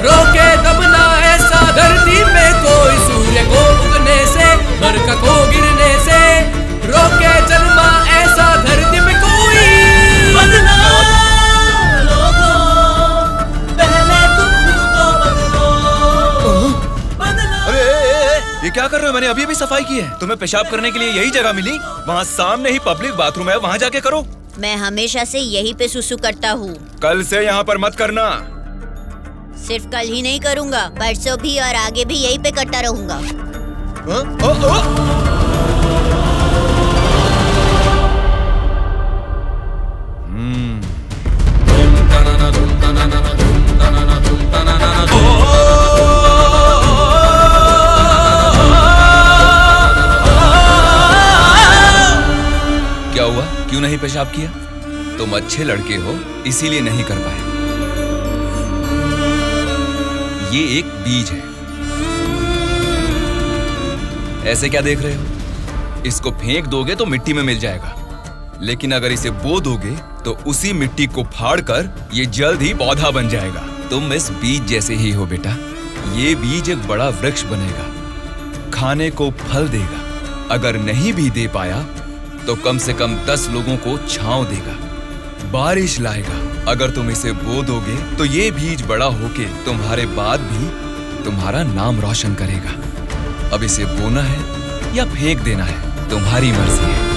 रोके दबना ऐसा धरती में कोई, सूर्य को उगने से, बरखा को गिरने से, रोके जन्मा ऐसा धरती में कोई। बदला लोगों, पहले तुम खुद को बदलो। अरे ये क्या कर रहे हो? मैंने अभी सफाई की है। तुम्हें पेशाब करने के लिए यही जगह मिली? वहाँ सामने ही पब्लिक बाथरूम है, वहाँ जाके करो। मैं हमेशा से यही पे सुसु करता हूँ। कल से यहाँ पर मत करना। सिर्फ कल ही नहीं करूँगा, परसों भी और आगे भी यही पे करता रहूँगा। क्या हुआ? क्यों नहीं पेशाब किया? तुम अच्छे लड़के हो, इसीलिए नहीं कर पाए। ये एक बीज है। ऐसे क्या देख रहे हो? इसको फेंक दोगे तो मिट्टी में मिल जाएगा, लेकिन अगर इसे बो दोगे तो उसी मिट्टी को फाड़कर ये जल्द ही पौधा बन जाएगा। तुम इस बीज जैसे ही हो बेटा। ये बीज एक बड़ा वृक्ष बनेगा, खाने को फल देगा। अगर नहीं भी दे पाया तो कम से कम 10 लोगों को छांव देगा, बारिश लाएगा। अगर तुम इसे बो दोगे तो ये बीज बड़ा होके तुम्हारे बाद भी तुम्हारा नाम रोशन करेगा। अब इसे बोना है या फेंक देना है, तुम्हारी मर्जी है।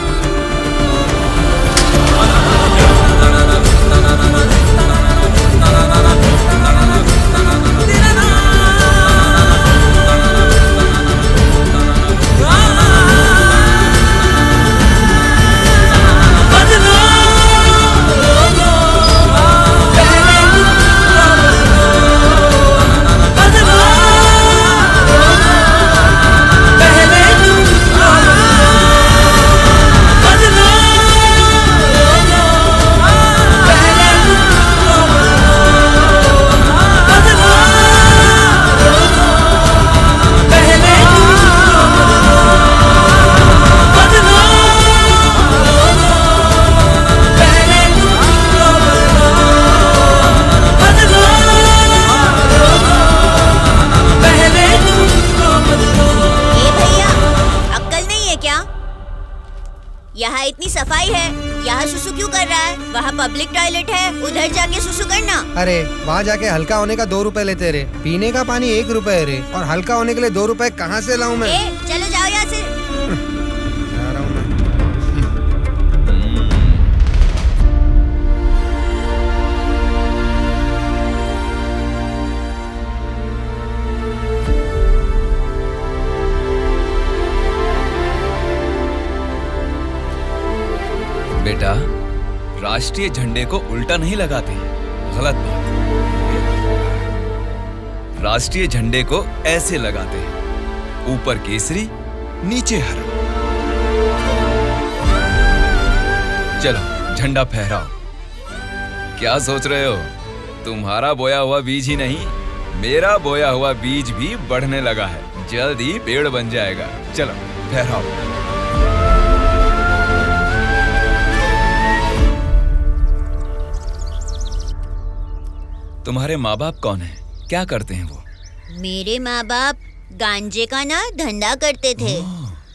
यहाँ इतनी सफाई है, यहाँ सुसु क्यों कर रहा है? वहाँ पब्लिक टॉयलेट है, उधर जाके सुसु करना। अरे वहाँ जाके हल्का होने का 2 रुपए लेते रे, पीने का पानी 1 रुपए रे, और हल्का होने के लिए 2 रुपए कहाँ से लाऊं मैं? चलो जाओ यहाँ से। जा रहा हूँ मैं। बेटा, राष्ट्रीय झंडे को उल्टा नहीं लगाते, गलत बात। राष्ट्रीय झंडे को ऐसे लगाते हैं, ऊपर केसरी, नीचे हरा। चलो झंडा फहराओ। क्या सोच रहे हो? तुम्हारा बोया हुआ बीज ही नहीं, मेरा बोया हुआ बीज भी बढ़ने लगा है, जल्द ही पेड़ बन जाएगा। चलो फहराओ। तुम्हारे माँ बाप कौन हैं? क्या करते हैं वो? मेरे माँ बाप गांजे का ना धंधा करते थे।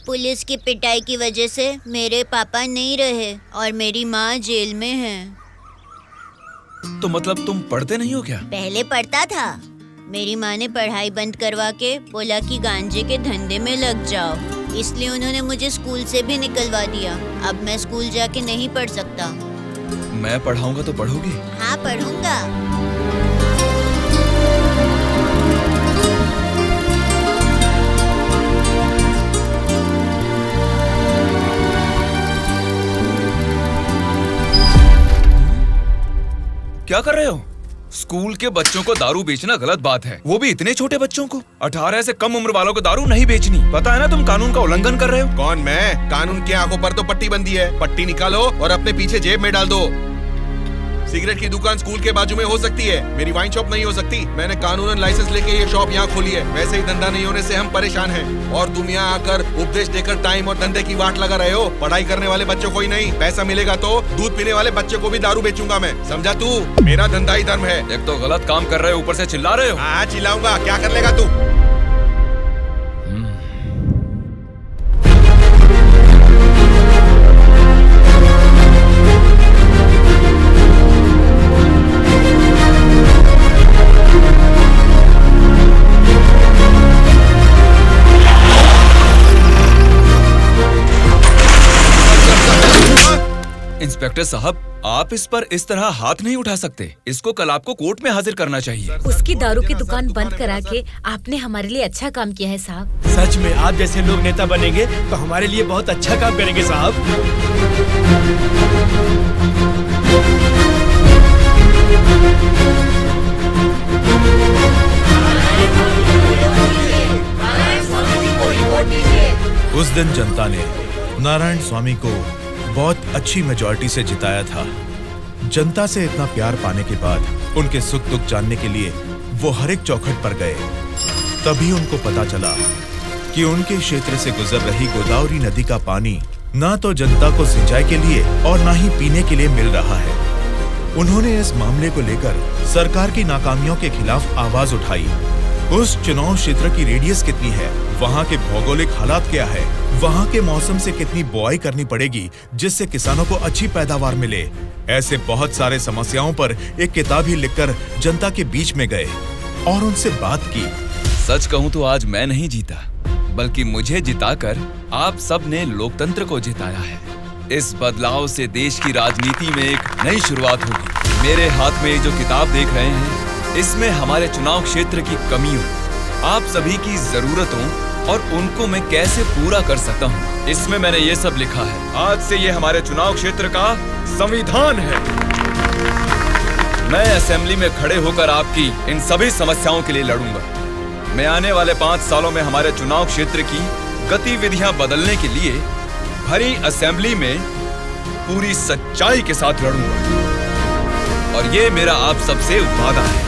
पुलिस की पिटाई की वजह से मेरे पापा नहीं रहे और मेरी माँ जेल में है। तो मतलब तुम पढ़ते नहीं हो क्या? पहले पढ़ता था, मेरी माँ ने पढ़ाई बंद करवा के बोला कि गांजे के धंधे में लग जाओ, इसलिए उन्होंने मुझे स्कूल से भी निकलवा दिया। अब मैं स्कूल जाके नहीं पढ़ सकता। मैं पढ़ाऊंगा तो पढ़ोगी? हाँ पढ़ूंगा। क्या कर रहे हो? स्कूल के बच्चों को दारू बेचना गलत बात है, वो भी इतने छोटे बच्चों को। 18 से कम उम्र वालों को दारू नहीं बेचनी। पता है ना तुम कानून का उल्लंघन कर रहे हो। कौन मैं? कानून की आंखों पर तो पट्टी बंदी है। पट्टी निकालो और अपने पीछे जेब में डाल दो। सिगरेट की दुकान स्कूल के बाजू में हो सकती है, मेरी वाइन शॉप नहीं हो सकती। मैंने कानूनन लाइसेंस लेके ये शॉप यहाँ खोली है। वैसे ही धंधा नहीं होने से हम परेशान हैं और तुम यहाँ आकर उपदेश देकर टाइम और धंधे की वाट लगा रहे हो। पढ़ाई करने वाले बच्चों को ही नहीं, पैसा मिलेगा तो दूध पीने वाले बच्चे को भी दारू बेचूंगा मैं, समझा तू? मेरा धंधा ही धर्म है। एक तो गलत काम कर रहे हो, ऊपर से चिल्ला रहे हो। हाँ चिल्लाऊंगा, क्या कर लेगा तू? इंस्पेक्टर साहब, आप इस पर इस तरह हाथ नहीं उठा सकते। इसको कल आपको कोर्ट में हाजिर करना चाहिए। उसकी दारू की दुकान बंद करा के आपने हमारे लिए अच्छा काम किया है साहब। सच में आप जैसे लोग नेता बनेंगे तो हमारे लिए बहुत अच्छा काम करेंगे साहब। उस दिन जनता ने नारायण स्वामी को बहुत अच्छी मेजॉरिटी से जिताया था। जनता से इतना प्यार पाने के बाद उनके सुख दुख जानने के लिए वो हर एक चौखट पर गए। तभी उनको पता चला कि उनके क्षेत्र से गुजर रही गोदावरी नदी का पानी ना तो जनता को सिंचाई के लिए और ना ही पीने के लिए मिल रहा है। उन्होंने इस मामले को लेकर सरकार की नाकामियों के खिलाफ आवाज उठाई। उस चुनाव क्षेत्र की रेडियस कितनी है, वहाँ के भौगोलिक हालात क्या है, वहाँ के मौसम से कितनी बुआई करनी पड़ेगी जिससे किसानों को अच्छी पैदावार मिले, ऐसे बहुत सारे समस्याओं पर एक किताब ही लिखकर जनता के बीच में गए और उनसे बात की। सच कहूँ तो आज मैं नहीं जीता, बल्कि मुझे जिताकर आप सब ने लोकतंत्र को जिताया है। इस बदलाव से देश की राजनीति में एक नई शुरुआत होगी। मेरे हाथ में ये जो किताब देख रहे हैं, इसमें हमारे चुनाव क्षेत्र की कमियों, आप सभी की जरूरतों और उनको मैं कैसे पूरा कर सकता हूँ, इसमें मैंने ये सब लिखा है। आज से ये हमारे चुनाव क्षेत्र का संविधान है। मैं असेंबली में खड़े होकर आपकी इन सभी समस्याओं के लिए लड़ूंगा। मैं आने वाले 5 सालों में हमारे चुनाव क्षेत्र की गतिविधियां बदलने के लिए भरी असेंबली में पूरी सच्चाई के साथ लड़ूंगा और ये मेरा आप सबसे वादा है।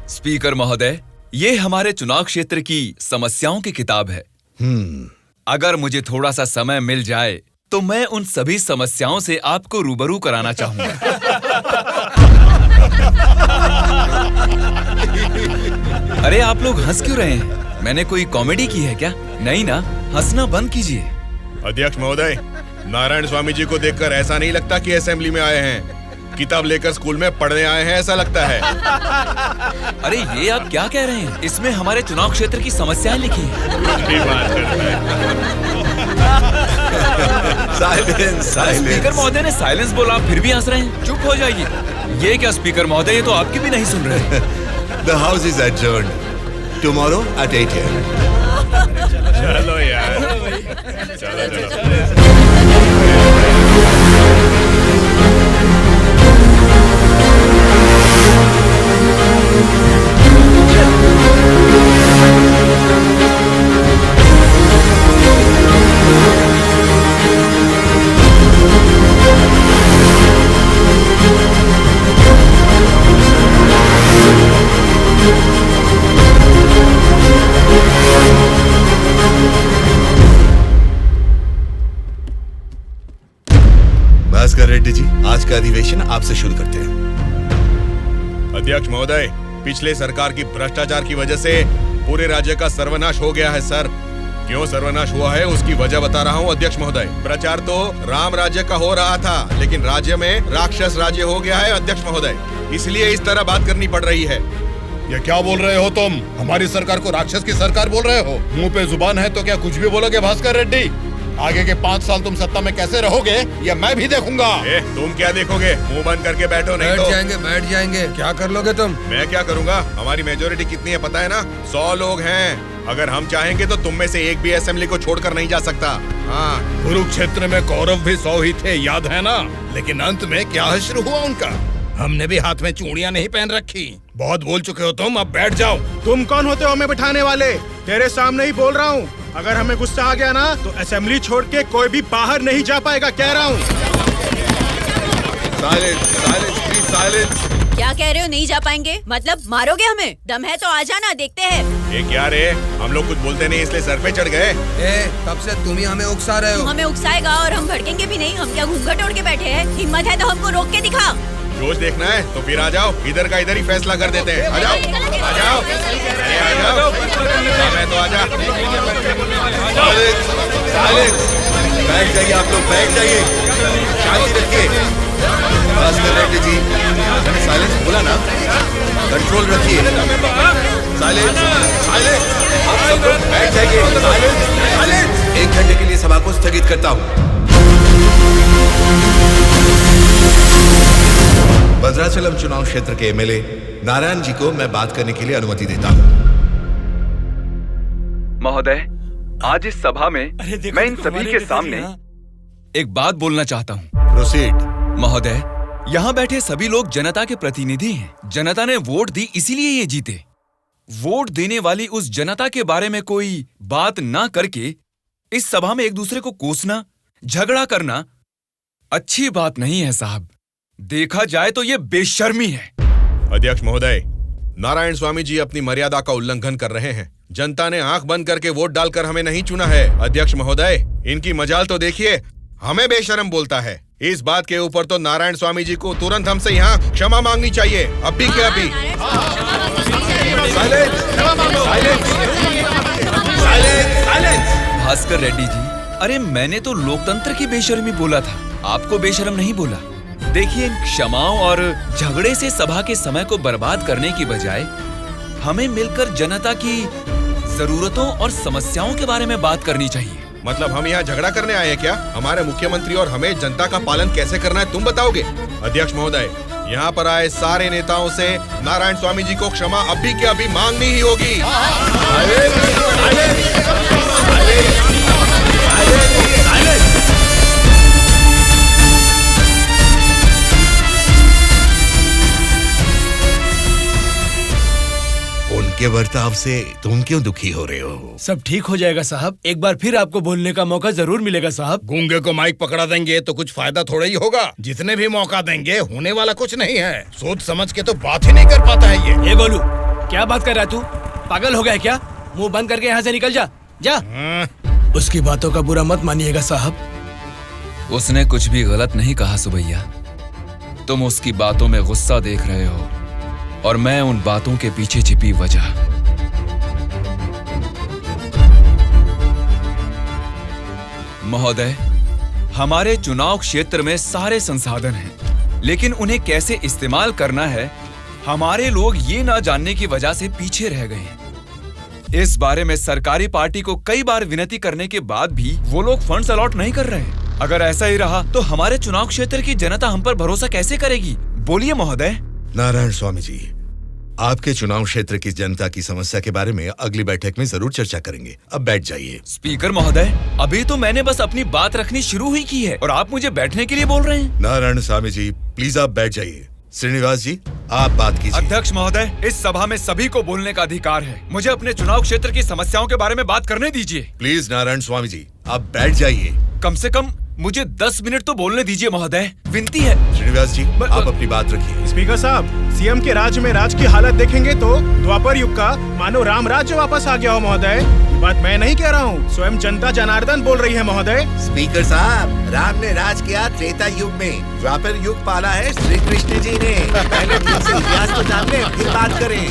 स्पीकर महोदय, ये हमारे चुनाव क्षेत्र की समस्याओं की किताब है। अगर मुझे थोड़ा सा समय मिल जाए तो मैं उन सभी समस्याओं से आपको रूबरू कराना चाहूंगा। अरे आप लोग हंस क्यों रहे हैं? मैंने कोई कॉमेडी की है क्या? नहीं ना, हंसना बंद कीजिए। अध्यक्ष महोदय, नारायण स्वामी जी को देखकर ऐसा नहीं लगता कि असेंबली में आए हैं, किताब लेकर स्कूल में पढ़ने आए हैं ऐसा लगता है। अरे ये आप क्या कह रहे हैं? इसमें हमारे चुनाव क्षेत्र की समस्याएं लिखी हैं। स्पीकर महोदय ने साइलेंस बोला, फिर भी हंस रहे हैं। चुप हो जाइए। ये क्या स्पीकर महोदय, ये तो आपकी भी नहीं सुन रहे। The house is adjourned. Tomorrow at 8 a.m. चलो यार, चलो। भास्कर रेड्डी जी, आज का अधिवेशन आपसे शुरू करते हैं। अध्यक्ष महोदय, पिछले सरकार की भ्रष्टाचार की वजह से पूरे राज्य का सर्वनाश हो गया है सर। क्यों सर्वनाश हुआ है उसकी वजह बता रहा हूँ अध्यक्ष महोदय। प्रचार तो राम राज्य का हो रहा था, लेकिन राज्य में राक्षस राज्य हो गया है अध्यक्ष महोदय, इसलिए इस तरह बात करनी पड़ रही है। ये क्या बोल रहे हो तुम? हमारी सरकार को राक्षस की सरकार बोल रहे हो? मुंह पे जुबान है तो क्या कुछ भी बोलोगे भास्कर रेड्डी? आगे के 5 साल तुम सत्ता में कैसे रहोगे ये मैं भी देखूंगा। तुम क्या देखोगे? मुंह बंद करके बैठो, नहीं तो बैठ जाएंगे। क्या कर लोगे तुम? मैं क्या करूंगा? हमारी मेजोरिटी कितनी है पता है ना? 100 लोग हैं। अगर हम चाहेंगे तो तुम में से एक भी असेंबली को छोड़कर नहीं जा सकता। हाँ, कुरुक्षेत्र में कौरव भी 100 ही थे, याद है ना? लेकिन अंत में क्या हश्र हुआ उनका? हमने भी हाथ में चूड़ियां नहीं पहन रखी। बहुत बोल चुके हो तुम, अब बैठ जाओ। तुम कौन होते हो हमें बिठाने वाले? तेरे सामने ही बोल रहा हूँ, अगर हमें गुस्सा आ गया ना तो असेंबली छोड़ के कोई भी बाहर नहीं जा पाएगा, कह रहा हूँ। क्या कह रहे हो नहीं जा पाएंगे? मतलब मारोगे हमें? दम है तो आ जाना, देखते हैं। ये क्या रे? हम लोग कुछ बोलते नहीं इसलिए सर पे चढ़ गए। तब से तुम ही हमें उकसा रहे हो। तू हमें उकसाएगा और हम भड़केंगे भी नहीं? हम क्या घूंघट ओढ़ के बैठे हैं? हिम्मत है तो हमको रोक के दिखा। रोज देखना है तो फिर आ जाओ, इधर का इधर ही फैसला कर देते हैं। आ जाओ, आ जाओ, अरे आ जाओ, मैं तो आ जा। बैठ जाइए आप लोग, बैठ जाइए, शांति रखिए। भास्कर रेड्डी जी, मैंने साइलेंस बोला ना, कंट्रोल रखिए। साइलेंस, साइलेंस, आप सब लोग बैठ जाइए। Silence, silence. 1 घंटे के लिए सभा को स्थगित करता हूँ। भद्राचलम चुनाव क्षेत्र के एमएलए नारायण जी को मैं बात करने के लिए अनुमति देता हूँ। महोदय, आज इस सभा में मैं इन सभी के सामने एक बात बोलना चाहता हूँ। प्रोसीड। महोदय, यहाँ बैठे सभी लोग जनता के प्रतिनिधि हैं। जनता ने वोट दी इसीलिए ये जीते। वोट देने वाली उस जनता के बारे में कोई बात ना करके इस सभा में एक दूसरे को कोसना, झगड़ा करना अच्छी बात नहीं है साहब। देखा जाए तो ये बेशर्मी है। अध्यक्ष महोदय, नारायण स्वामी जी अपनी मर्यादा का उल्लंघन कर रहे हैं। जनता ने आंख बंद करके वोट डालकर हमें नहीं चुना है। अध्यक्ष महोदय, इनकी मजाल तो देखिए, हमें बेशरम बोलता है। इस बात के ऊपर तो नारायण स्वामी जी को तुरंत हमसे यहाँ क्षमा मांगनी चाहिए, अभी के अभी। भास्कर रेड्डी जी, अरे मैंने तो लोकतंत्र की बेशर्मी बोला था, आपको बेशरम नहीं बोला। देखिए, इन क्षमाओं और झगड़े से सभा के समय को बर्बाद करने की बजाय हमें मिलकर जनता की जरूरतों और समस्याओं के बारे में बात करनी चाहिए। मतलब हम यहाँ झगड़ा करने आए हैं क्या? हमारे मुख्यमंत्री और हमें जनता का पालन कैसे करना है तुम बताओगे? अध्यक्ष महोदय, यहाँ पर आए सारे नेताओं से नारायण स्वामी जी को क्षमा अभी के अभी मांगनी ही होगी। उनके बर्ताव से तुम क्यों दुखी हो रहे हो? सब ठीक हो जाएगा साहब, एक बार फिर आपको बोलने का मौका जरूर मिलेगा साहब। गूंगे को माइक पकड़ा देंगे तो कुछ फायदा थोड़ा ही होगा। जितने भी मौका देंगे होने वाला कुछ नहीं है। सोच समझ के तो बात ही नहीं कर पाता है ये। ए गोलू, क्या बात कर रहा है तू? पागल हो गया क्या? मुंह बंद करके यहाँ से निकल जा, जा। उसकी बातों का बुरा मत मानिएगा साहब। उसने कुछ भी गलत नहीं कहा सुबैया। तुम उसकी बातों में गुस्सा देख रहे हो और मैं उन बातों के पीछे छिपी वजह। महोदय, हमारे चुनाव क्षेत्र में सारे संसाधन हैं, लेकिन उन्हें कैसे इस्तेमाल करना है हमारे लोग ये ना जानने की वजह से पीछे रह गए हैं। इस बारे में सरकारी पार्टी को कई बार विनती करने के बाद भी वो लोग फंड्स अलॉट नहीं कर रहे हैं। अगर ऐसा ही रहा तो हमारे चुनाव क्षेत्र की जनता हम पर भरोसा कैसे करेगी? बोलिए महोदय। नारायण स्वामी जी, आपके चुनाव क्षेत्र की जनता की समस्या के बारे में अगली बैठक में जरूर चर्चा करेंगे। अब बैठ जाइए। स्पीकर महोदय, अभी तो मैंने बस अपनी बात रखनी शुरू ही की है और आप मुझे बैठने के लिए बोल रहे हैं। नारायण स्वामी जी, प्लीज आप बैठ जाइए। श्रीनिवास जी, आप बात कीजिए। अध्यक्ष महोदय, इस सभा में सभी को बोलने का अधिकार है। मुझे अपने चुनाव क्षेत्र की समस्याओं के बारे में बात करने दीजिए। प्लीज नारायण स्वामी जी, आप बैठ जाइए। कम से कम मुझे 10 मिनट तो बोलने दीजिए महोदय, विनती है। श्रीनिवास जी, आप अपनी बात रखिए। स्पीकर साहब, सीएम के राज्य में राज की हालत देखेंगे तो द्वापर युग का मानो राम राज्य वापस आ गया हो महोदय। ये बात मैं नहीं कह रहा हूँ, स्वयं जनता जनार्दन बोल रही है महोदय। स्पीकर साहब, राम ने राज किया त्रेता युग में, द्वापर युग पाला है श्री कृष्ण जी ने। पहले ठीक से इतिहास को जान लें, फिर बात करें।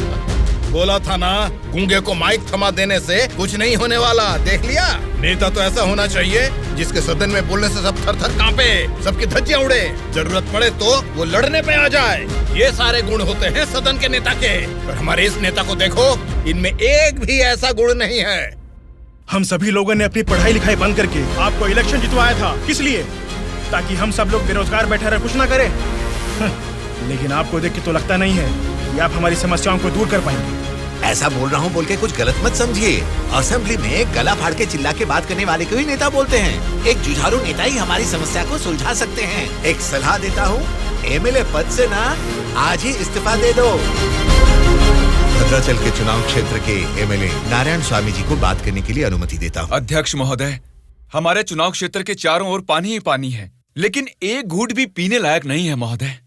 बोला था ना, गूंगे को माइक थमा देने से कुछ नहीं होने वाला। देख लिया, नेता तो ऐसा होना चाहिए जिसके सदन में बोलने से सब थर थर कांपे, सबकी धज्जियां उड़े, जरूरत पड़े तो वो लड़ने पे आ जाए। ये सारे गुण होते हैं सदन के नेता के। और हमारे इस नेता को देखो, इनमें एक भी ऐसा गुण नहीं है। हम सभी लोगों ने अपनी पढ़ाई लिखाई बंद करके आपको इलेक्शन जितवाया था। किस लिए? ताकि हम सब लोग बेरोजगार बैठे रहे, कुछ ना करें। लेकिन आपको देख के तो लगता नहीं है कि आप हमारी समस्याओं को दूर कर पाएंगे। ऐसा बोल रहा हूँ बोल के कुछ गलत मत समझिए। असेंबली में गला फाड़ के चिल्ला के बात करने वाले को ही नेता बोलते हैं। एक जुझारू नेता ही हमारी समस्या को सुलझा सकते हैं। एक सलाह देता हूँ, एमएलए पद से ना आज ही इस्तीफा दे दो। भद्राचल के चुनाव क्षेत्र के एमएलए नारायण स्वामी जी को बात करने के लिए अनुमति देता हूँ। अध्यक्ष महोदय, हमारे चुनाव क्षेत्र के चारों ओर पानी ही पानी है, लेकिन एक घूंट भी पीने लायक नहीं है महोदय।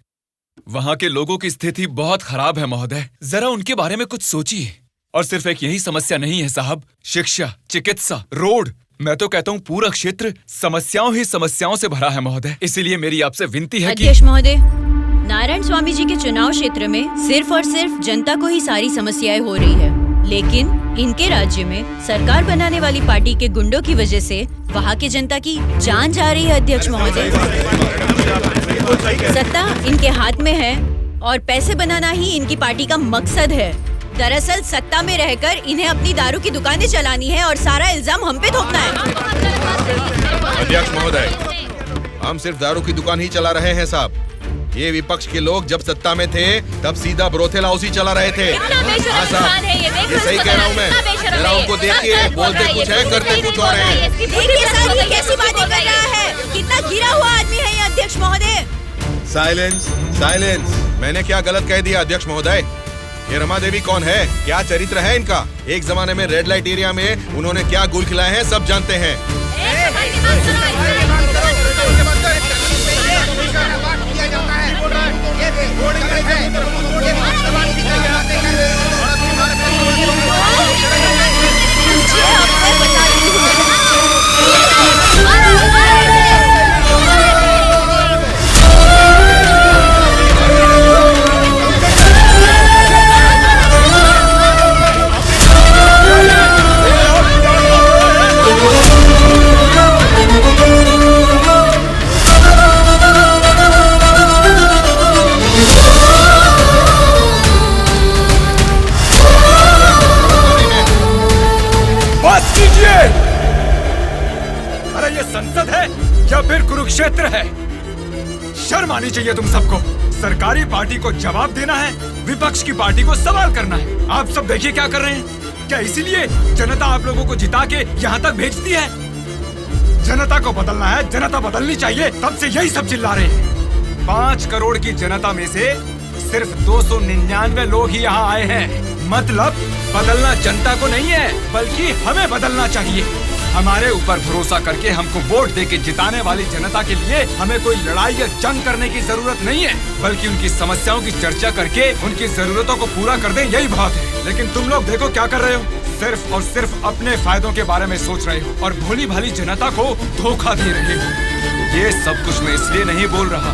वहाँ के लोगों की स्थिति बहुत खराब है महोदय, जरा उनके बारे में कुछ सोचिए। और सिर्फ एक यही समस्या नहीं है साहब, शिक्षा, चिकित्सा, रोड, मैं तो कहता हूँ पूरा क्षेत्र समस्याओं ही समस्याओं से भरा है महोदय। इसीलिए मेरी आपसे विनती है कि अध्यक्ष महोदय, नारायण स्वामी जी के चुनाव क्षेत्र में सिर्फ और सिर्फ जनता को ही सारी समस्याएं हो रही है, लेकिन इनके राज्य में सरकार बनाने वाली पार्टी के गुंडों की वजह से वहाँ की जनता की जान जा रही है। अध्यक्ष महोदय, सत्ता इनके हाथ में है और पैसे बनाना ही इनकी पार्टी का मकसद है। दरअसल सत्ता में रहकर इन्हें अपनी दारू की दुकानें चलानी है और सारा इल्जाम हम पे थोपना है। अध्यक्ष महोदय, हम सिर्फ दारू की दुकान ही चला रहे हैं साहब। ये विपक्ष के लोग जब सत्ता में थे तब सीधा ब्रोथेल हाउस ही चला रहे थे। हाँ साहब, ये सही कह रहा हूँ मैं। जरा उनको देखिए, बोलते कुछ है, करते कुछ और है। कैसी बातें कर रहा है? कितना गिरा हुआ आदमी है ये अध्यक्ष महोदय। Silence, silence. मैंने क्या गलत कह दिया अध्यक्ष महोदय? ये रमा देवी कौन है? क्या चरित्र है इनका? एक जमाने में रेड लाइट एरिया में उन्होंने क्या गुल खिलाए हैं सब जानते हैं। अरे ये संसद है या फिर कुरुक्षेत्र है? शर्म आनी चाहिए तुम सबको। सरकारी पार्टी को जवाब देना है, विपक्ष की पार्टी को सवाल करना है। आप सब देखिए क्या कर रहे हैं। क्या इसीलिए जनता आप लोगों को जिता के यहाँ तक भेजती है? जनता को बदलना है, जनता बदलनी चाहिए, तब से यही सब चिल्ला रहे हैं। 5 करोड़ की जनता में से सिर्फ 299 लोग ही यहाँ आए हैं। मतलब बदलना जनता को नहीं है, बल्कि हमें बदलना चाहिए। हमारे ऊपर भरोसा करके हमको वोट देके जिताने वाली जनता के लिए हमें कोई लड़ाई या जंग करने की जरूरत नहीं है, बल्कि उनकी समस्याओं की चर्चा करके उनकी जरूरतों को पूरा कर दें, यही बहुत है। लेकिन तुम लोग देखो क्या कर रहे हो, सिर्फ और सिर्फ अपने फायदों के बारे में सोच रहे हो और भोली भाली जनता को धोखा दे रहे हो। ये सब कुछ मैं इसलिए नहीं बोल रहा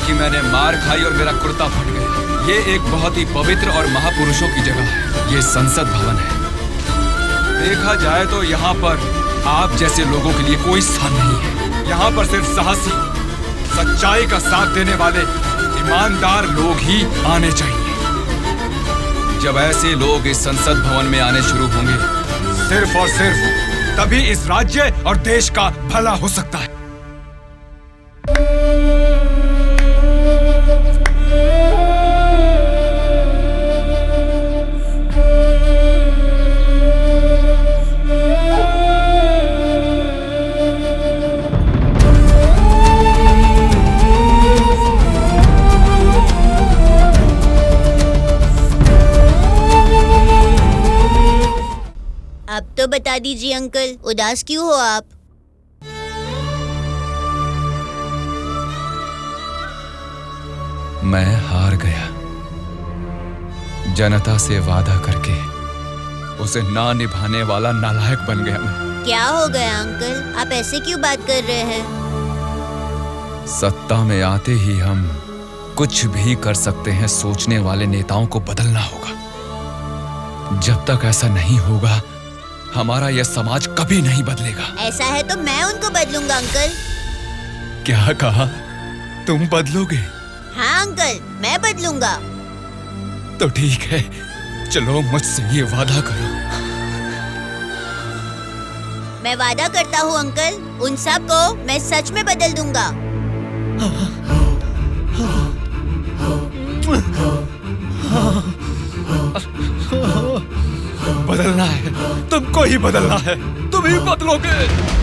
कि मैंने मार खाई और मेरा कुर्ता फट गया। ये एक बहुत ही पवित्र और महापुरुषों की जगह है, ये संसद भवन है। देखा जाए तो यहाँ पर आप जैसे लोगों के लिए कोई स्थान नहीं है। यहाँ पर सिर्फ साहसी, सच्चाई का साथ देने वाले ईमानदार लोग ही आने चाहिए। जब ऐसे लोग इस संसद भवन में आने शुरू होंगे, सिर्फ और सिर्फ तभी इस राज्य और देश का भला हो सकता है। अब तो बता दीजिए अंकल, उदास क्यों हो आप? मैं हार गया। जनता से वादा करके उसे ना निभाने वाला नालायक बन गया मैं। क्या हो गया अंकल, आप ऐसे क्यों बात कर रहे हैं? सत्ता में आते ही हम कुछ भी कर सकते हैं सोचने वाले नेताओं को बदलना होगा। जब तक ऐसा नहीं होगा हमारा यह समाज कभी नहीं बदलेगा। ऐसा है तो मैं उनको बदलूंगा अंकल। क्या कहा? तुम बदलोगे? हाँ अंकल, मैं बदलूंगा। तो ठीक है, चलो मुझसे ये वादा करो। मैं वादा करता हूँ अंकल, उन सब को मैं सच में बदल दूंगा। बदलना है, तुमको ही बदलना है, तुम ही बदलोगे।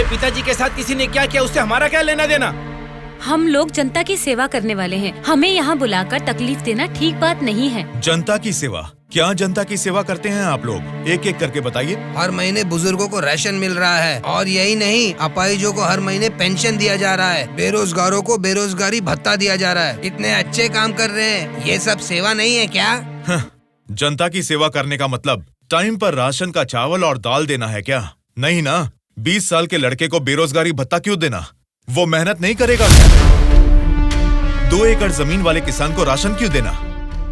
पिताजी के साथ किसी ने क्या किया, उससे हमारा क्या लेना देना? हम लोग जनता की सेवा करने वाले हैं, हमें यहाँ बुलाकर तकलीफ देना ठीक बात नहीं है। जनता की सेवा? क्या जनता की सेवा करते हैं आप लोग? एक एक करके बताइए। हर महीने बुजुर्गों को राशन मिल रहा है, और यही नहीं, अपाहिजों को हर महीने पेंशन दिया जा रहा है, बेरोजगारों को बेरोजगारी भत्ता दिया जा रहा है। इतने अच्छे काम कर रहे हैं, ये सब सेवा नहीं है क्या? जनता की सेवा करने का मतलब टाइम पर राशन का चावल और दाल देना है क्या? नहीं ना। 20 साल के लड़के को बेरोजगारी भत्ता क्यों देना? वो मेहनत नहीं करेगा। 2 एकड़ जमीन वाले किसान को राशन क्यों देना?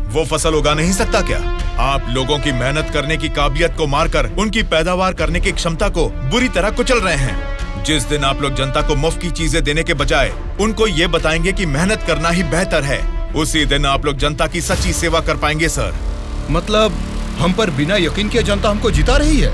वो फसल उगा नहीं सकता क्या? आप लोगों की मेहनत करने की काबिलियत को मारकर उनकी पैदावार करने की क्षमता को बुरी तरह कुचल रहे हैं। जिस दिन आप लोग जनता को मुफ्त की चीजें देने के बजाय उनको ये बताएंगे कि मेहनत करना ही बेहतर है, उसी दिन आप लोग जनता की सच्ची सेवा कर पाएंगे सर। मतलब हम पर बिना यकीन के जनता हमको जिता रही है।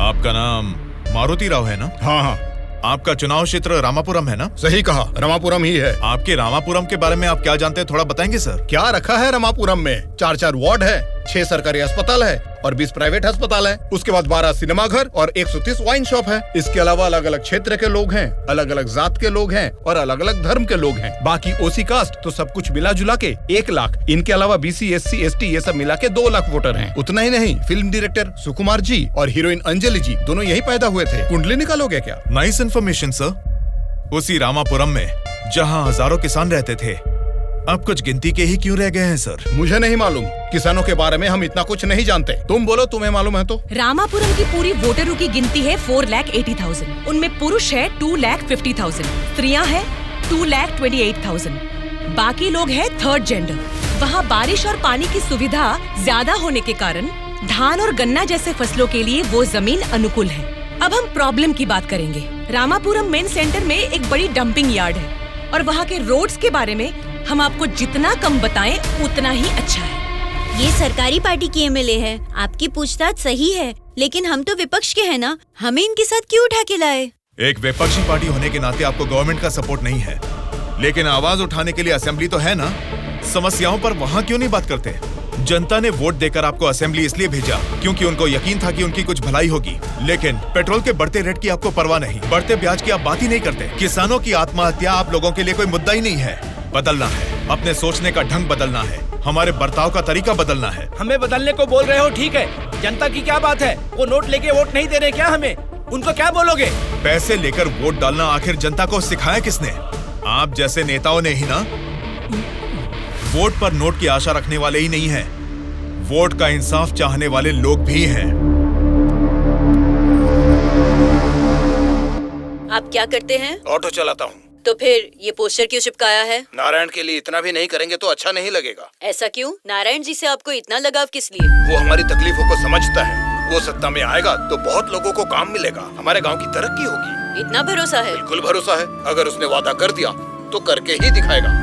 आपका नाम मारुति राव है ना? हाँ हाँ। आपका चुनाव क्षेत्र रामापुरम है ना? सही कहा, रामापुरम ही है। आपके रामापुरम के बारे में आप क्या जानते हैं, थोड़ा बताएंगे सर? क्या रखा है रामापुरम में? 4 वार्ड है, 6 सरकारी अस्पताल है और 20 प्राइवेट अस्पताल है। उसके बाद 12 सिनेमा घर और 130 वाइन शॉप है। इसके अलावा अलग अलग क्षेत्र के लोग हैं, अलग अलग जात के लोग हैं और अलग अलग धर्म के लोग हैं। बाकी ओसी कास्ट तो सब कुछ मिला जुला के 1 लाख। इनके अलावा BC SC ST ये सब मिला के 2 लाख वोटर हैं। उतना ही नहीं, फिल्म डायरेक्टर सुकुमार जी और हीरोइन अंजलि जी दोनों यही पैदा हुए थे। कुंडली निकालोगे क्या? Nice information sir. उसी रामापुरम में जहाँ हजारों किसान रहते थे, अब कुछ गिनती के ही क्यों रह गए हैं सर? मुझे नहीं मालूम, किसानों के बारे में हम इतना कुछ नहीं जानते। तुम बोलो, तुम्हें मालूम है तो? रामापुरम की पूरी वोटरों की गिनती है 4,80,000। उनमें पुरुष है 2,50,000, स्त्रियां हैं 2,28,000। बाकी लोग हैं 3rd जेंडर। वहाँ बारिश और पानी की सुविधा ज्यादा होने के कारण धान और गन्ना जैसे फसलों के लिए वो जमीन अनुकूल है। अब हम प्रॉब्लम की बात करेंगे। रामापुरम मेन सेंटर में एक बड़ी डंपिंग यार्ड है और वहाँ के रोड्स के बारे में हम आपको जितना कम बताएं उतना ही अच्छा है। ये सरकारी पार्टी की MLA है, आपकी पूछताछ सही है, लेकिन हम तो विपक्ष के हैं ना, हमें इनके साथ क्यों उठा के लाए? एक विपक्षी पार्टी होने के नाते आपको गवर्नमेंट का सपोर्ट नहीं है, लेकिन आवाज उठाने के लिए असेंबली तो है ना। समस्याओं पर वहाँ क्यों नहीं बात करते? जनता ने वोट देकर आपको असेंबली इसलिए भेजा क्योंकि उनको यकीन था कि उनकी कुछ भलाई होगी, लेकिन पेट्रोल के बढ़ते रेट की आपको परवाह नहीं, बढ़ते ब्याज की आप बात ही नहीं करते। किसानों की आत्महत्या आप लोगों के लिए कोई मुद्दा ही नहीं है। बदलना है, अपने सोचने का ढंग बदलना है, हमारे बर्ताव का तरीका बदलना है। हमें बदलने को बोल रहे हो, ठीक है, जनता की क्या बात है? वो नोट लेके वोट नहीं दे रहे क्या हमें? उनको क्या बोलोगे? पैसे लेकर वोट डालना आखिर जनता को सिखाया किसने? आप जैसे नेताओं ने ही ना। वोट पर नोट की आशा रखने वाले ही नहीं हैं, वोट का इंसाफ चाहने वाले लोग भी हैं। आप क्या करते हैं? ऑटो चलाता हूँ। तो फिर ये पोस्टर क्यों चिपकाया है? नारायण के लिए इतना भी नहीं करेंगे तो अच्छा नहीं लगेगा। ऐसा क्यों? नारायण जी से आपको इतना लगाव किस लिए? वो हमारी तकलीफों को समझता है। वो सत्ता में आएगा तो बहुत लोगों को काम मिलेगा, हमारे गांव की तरक्की होगी। इतना भरोसा है? बिल्कुल भरोसा है। अगर उसने वादा कर दिया तो करके ही दिखाएगा।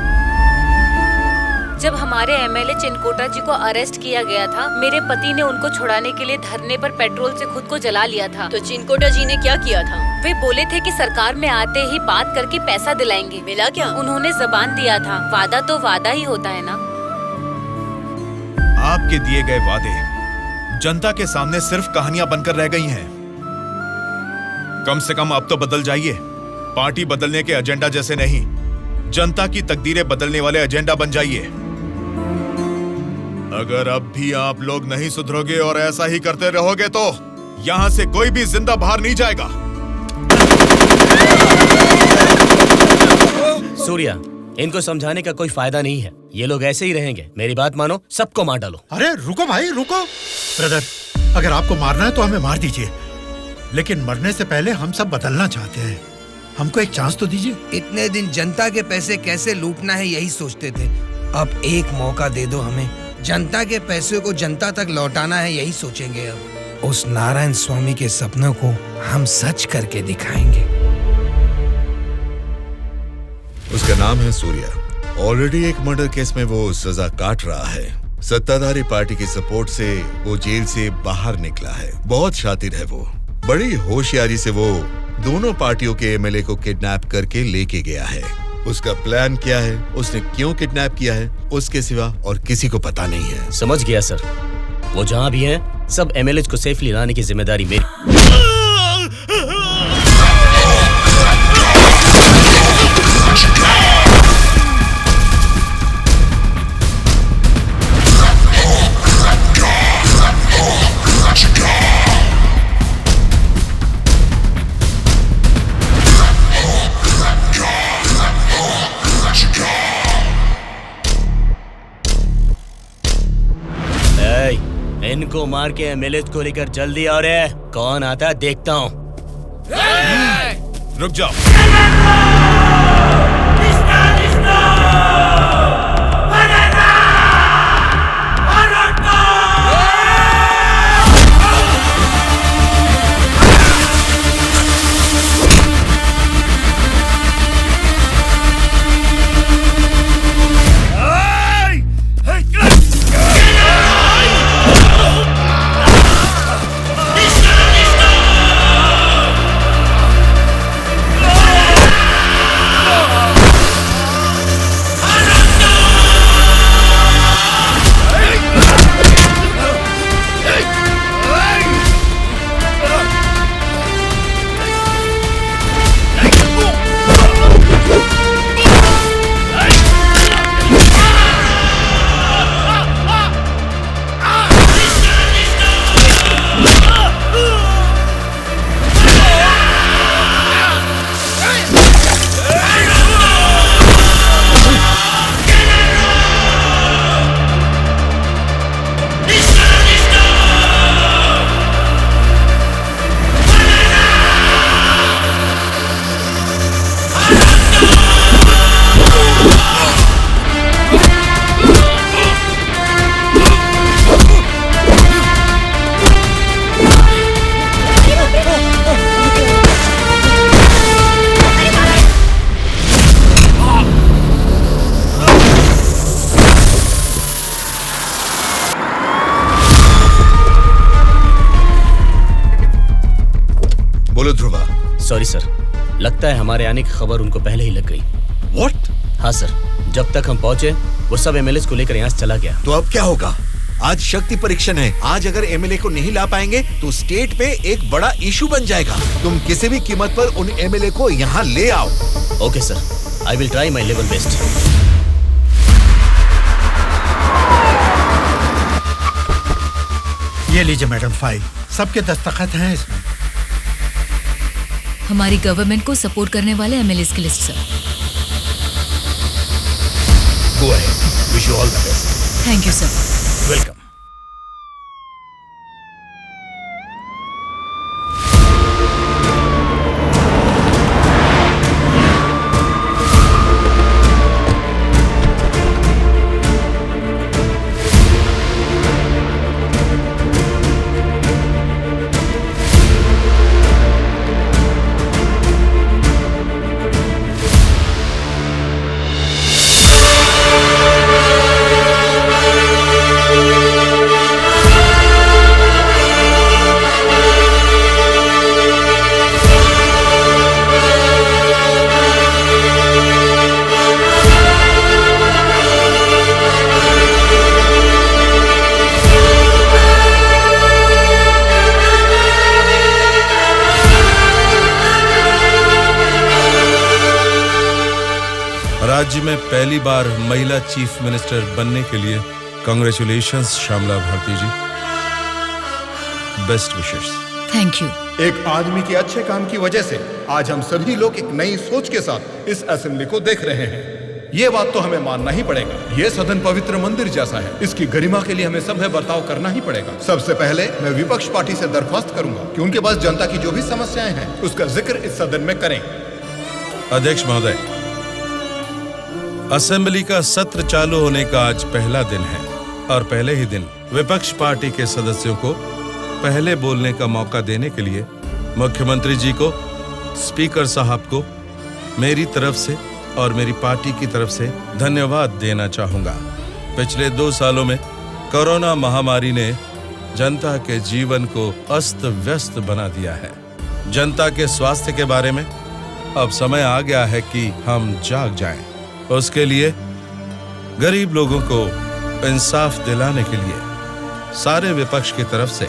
जब हमारे एमएलए चिनकोटा जी को अरेस्ट किया गया था, मेरे पति ने उनको छुड़ाने के लिए धरने पर पेट्रोल से खुद को जला लिया था। तो चिनकोटा जी ने क्या किया था? वे बोले थे कि सरकार में आते ही बात करके पैसा दिलाएंगे। मिला क्या? उन्होंने जबान दिया था। वादा तो वादा ही होता है ना। आपके दिए गए वादे जनता के सामने सिर्फ कहानियां बनकर रह गई हैं। कम से कम अब तो बदल जाइए। पार्टी बदलने के एजेंडा जैसे नहीं, जनता की तकदीरें बदलने वाले एजेंडा बन जाइए। अगर अब भी आप लोग नहीं सुधरोगे और ऐसा ही करते रहोगे तो यहां से कोई भी जिंदा बाहर नहीं जाएगा। सूर्या, इनको समझाने का कोई फायदा नहीं है। ये लोग ऐसे ही रहेंगे। मेरी बात मानो, सबको मार डालो। अरे रुको भाई, रुको। ब्रदर, अगर आपको मारना है तो हमें मार दीजिए, लेकिन मरने से पहले हम सब बदलना चाहते हैं। हमको एक चांस तो दीजिए। इतने दिन जनता के पैसे कैसे लूटना है यही सोचते थे। अब एक मौका दे दो हमें। जनता के पैसे को जनता तक लौटाना है यही सोचेंगे। अब उस नारायण स्वामी के सपनों को हम सच करके दिखाएंगे। उसका नाम है सूर्या। ऑलरेडी एक मर्डर केस में वो सजा काट रहा है। सत्ताधारी पार्टी की सपोर्ट से वो जेल से बाहर निकला है। बहुत शातिर है वो। बड़ी होशियारी से वो दोनों पार्टियों के एमएलए को किडनैप करके लेके गया है। उसका प्लान क्या है, उसने क्यों किडनैप किया है, उसके सिवा और किसी को पता नहीं है। समझ गया सर। वो जहाँ भी हैं, सब एमएलए को सेफली लाने की जिम्मेदारी मेरी। इनको मार के एमएलए को लेकर जल्दी आ रहे। कौन आता है देखता हूँ। रुक जाओ। सॉरी सर, लगता है हमारे आने की खबर उनको पहले ही लग गई। What? हाँ सर, जब तक हम पहुँचे वो सब एमएलए को लेकर यहाँ से चला गया। तो अब क्या होगा? आज शक्ति परीक्षण है। आज अगर एमएलए को नहीं ला पाएंगे तो स्टेट पे एक बड़ा इशू बन जाएगा। तुम किसी भी कीमत पर उन एमएलए को यहाँ ले आओ। Okay sir, I will try my level best. ये लीजिए मैडम फाइल, सबके दस्तखत हैं इसमें। हमारी गवर्नमेंट को सपोर्ट करने वाले एमएलए की list sir. Go ahead. Wish you all the best. Thank you sir. Welcome. राज्य में पहली बार महिला चीफ मिनिस्टर बनने के लिए congratulations Shyamala Bharati ji. Best wishes. Thank you. एक आदमी के अच्छे काम की वजह से आज हम सभी लोग एक नई सोच के साथ इस असेंबली को देख रहे हैं। ये बात तो हमें मानना ही पड़ेगा। ये सदन पवित्र मंदिर जैसा है, इसकी गरिमा के लिए हमें सभ्य बर्ताव करना ही पड़ेगा। सबसे पहले मैं विपक्ष पार्टी से दरख्वास्त करूंगा कि उनके पास जनता की जो भी समस्याएं हैं उसका जिक्र इस सदन में करें। अध्यक्ष महोदय, असेंबली का सत्र चालू होने का आज पहला दिन है और पहले ही दिन विपक्ष पार्टी के सदस्यों को पहले बोलने का मौका देने के लिए मुख्यमंत्री जी को, स्पीकर साहब को मेरी तरफ से और मेरी पार्टी की तरफ से धन्यवाद देना चाहूंगा। पिछले 2 सालों में कोरोना महामारी ने जनता के जीवन को अस्त व्यस्त बना दिया है। जनता के स्वास्थ्य के बारे में अब समय आ गया है कि हम जाग जाएं। उसके लिए गरीब लोगों को इंसाफ दिलाने के लिए सारे विपक्ष की तरफ से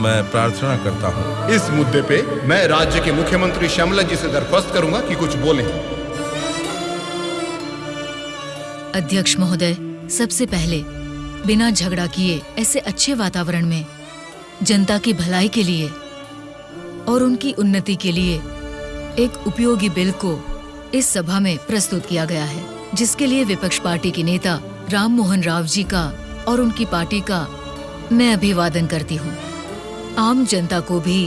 मैं प्रार्थना करता हूं। इस मुद्दे पे मैं राज्य के मुख्यमंत्री श्यामला जी से दरख्वास्त करूंगा कि कुछ बोलें। अध्यक्ष महोदय, सबसे पहले बिना झगड़ा किए ऐसे अच्छे वातावरण में जनता की भलाई के लिए और उनकी उन्नति के लिए एक उपयोगी बिल को इस सभा में प्रस्तुत किया गया है, जिसके लिए विपक्ष पार्टी के नेता राम मोहन राव जी का और उनकी पार्टी का मैं अभिवादन करती हूँ। आम जनता को भी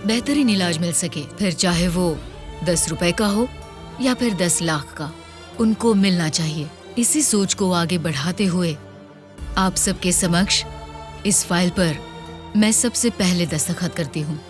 बेहतरीन इलाज मिल सके, फिर चाहे वो 10 रुपए का हो या फिर 10 लाख का, उनको मिलना चाहिए। इसी सोच को आगे बढ़ाते हुए आप सबके समक्ष इस फाइल पर मैं सबसे पहले दस्तखत करती हूँ।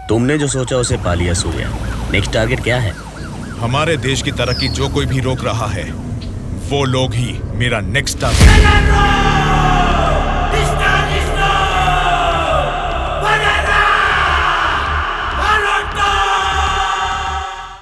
तुमने जो सोचा उसे पा लिया सूर्या। नेक्स्ट टारगेट क्या है? हमारे देश की तरक्की जो कोई भी रोक रहा है वो लोग ही मेरा नेक्स्ट टारगेट।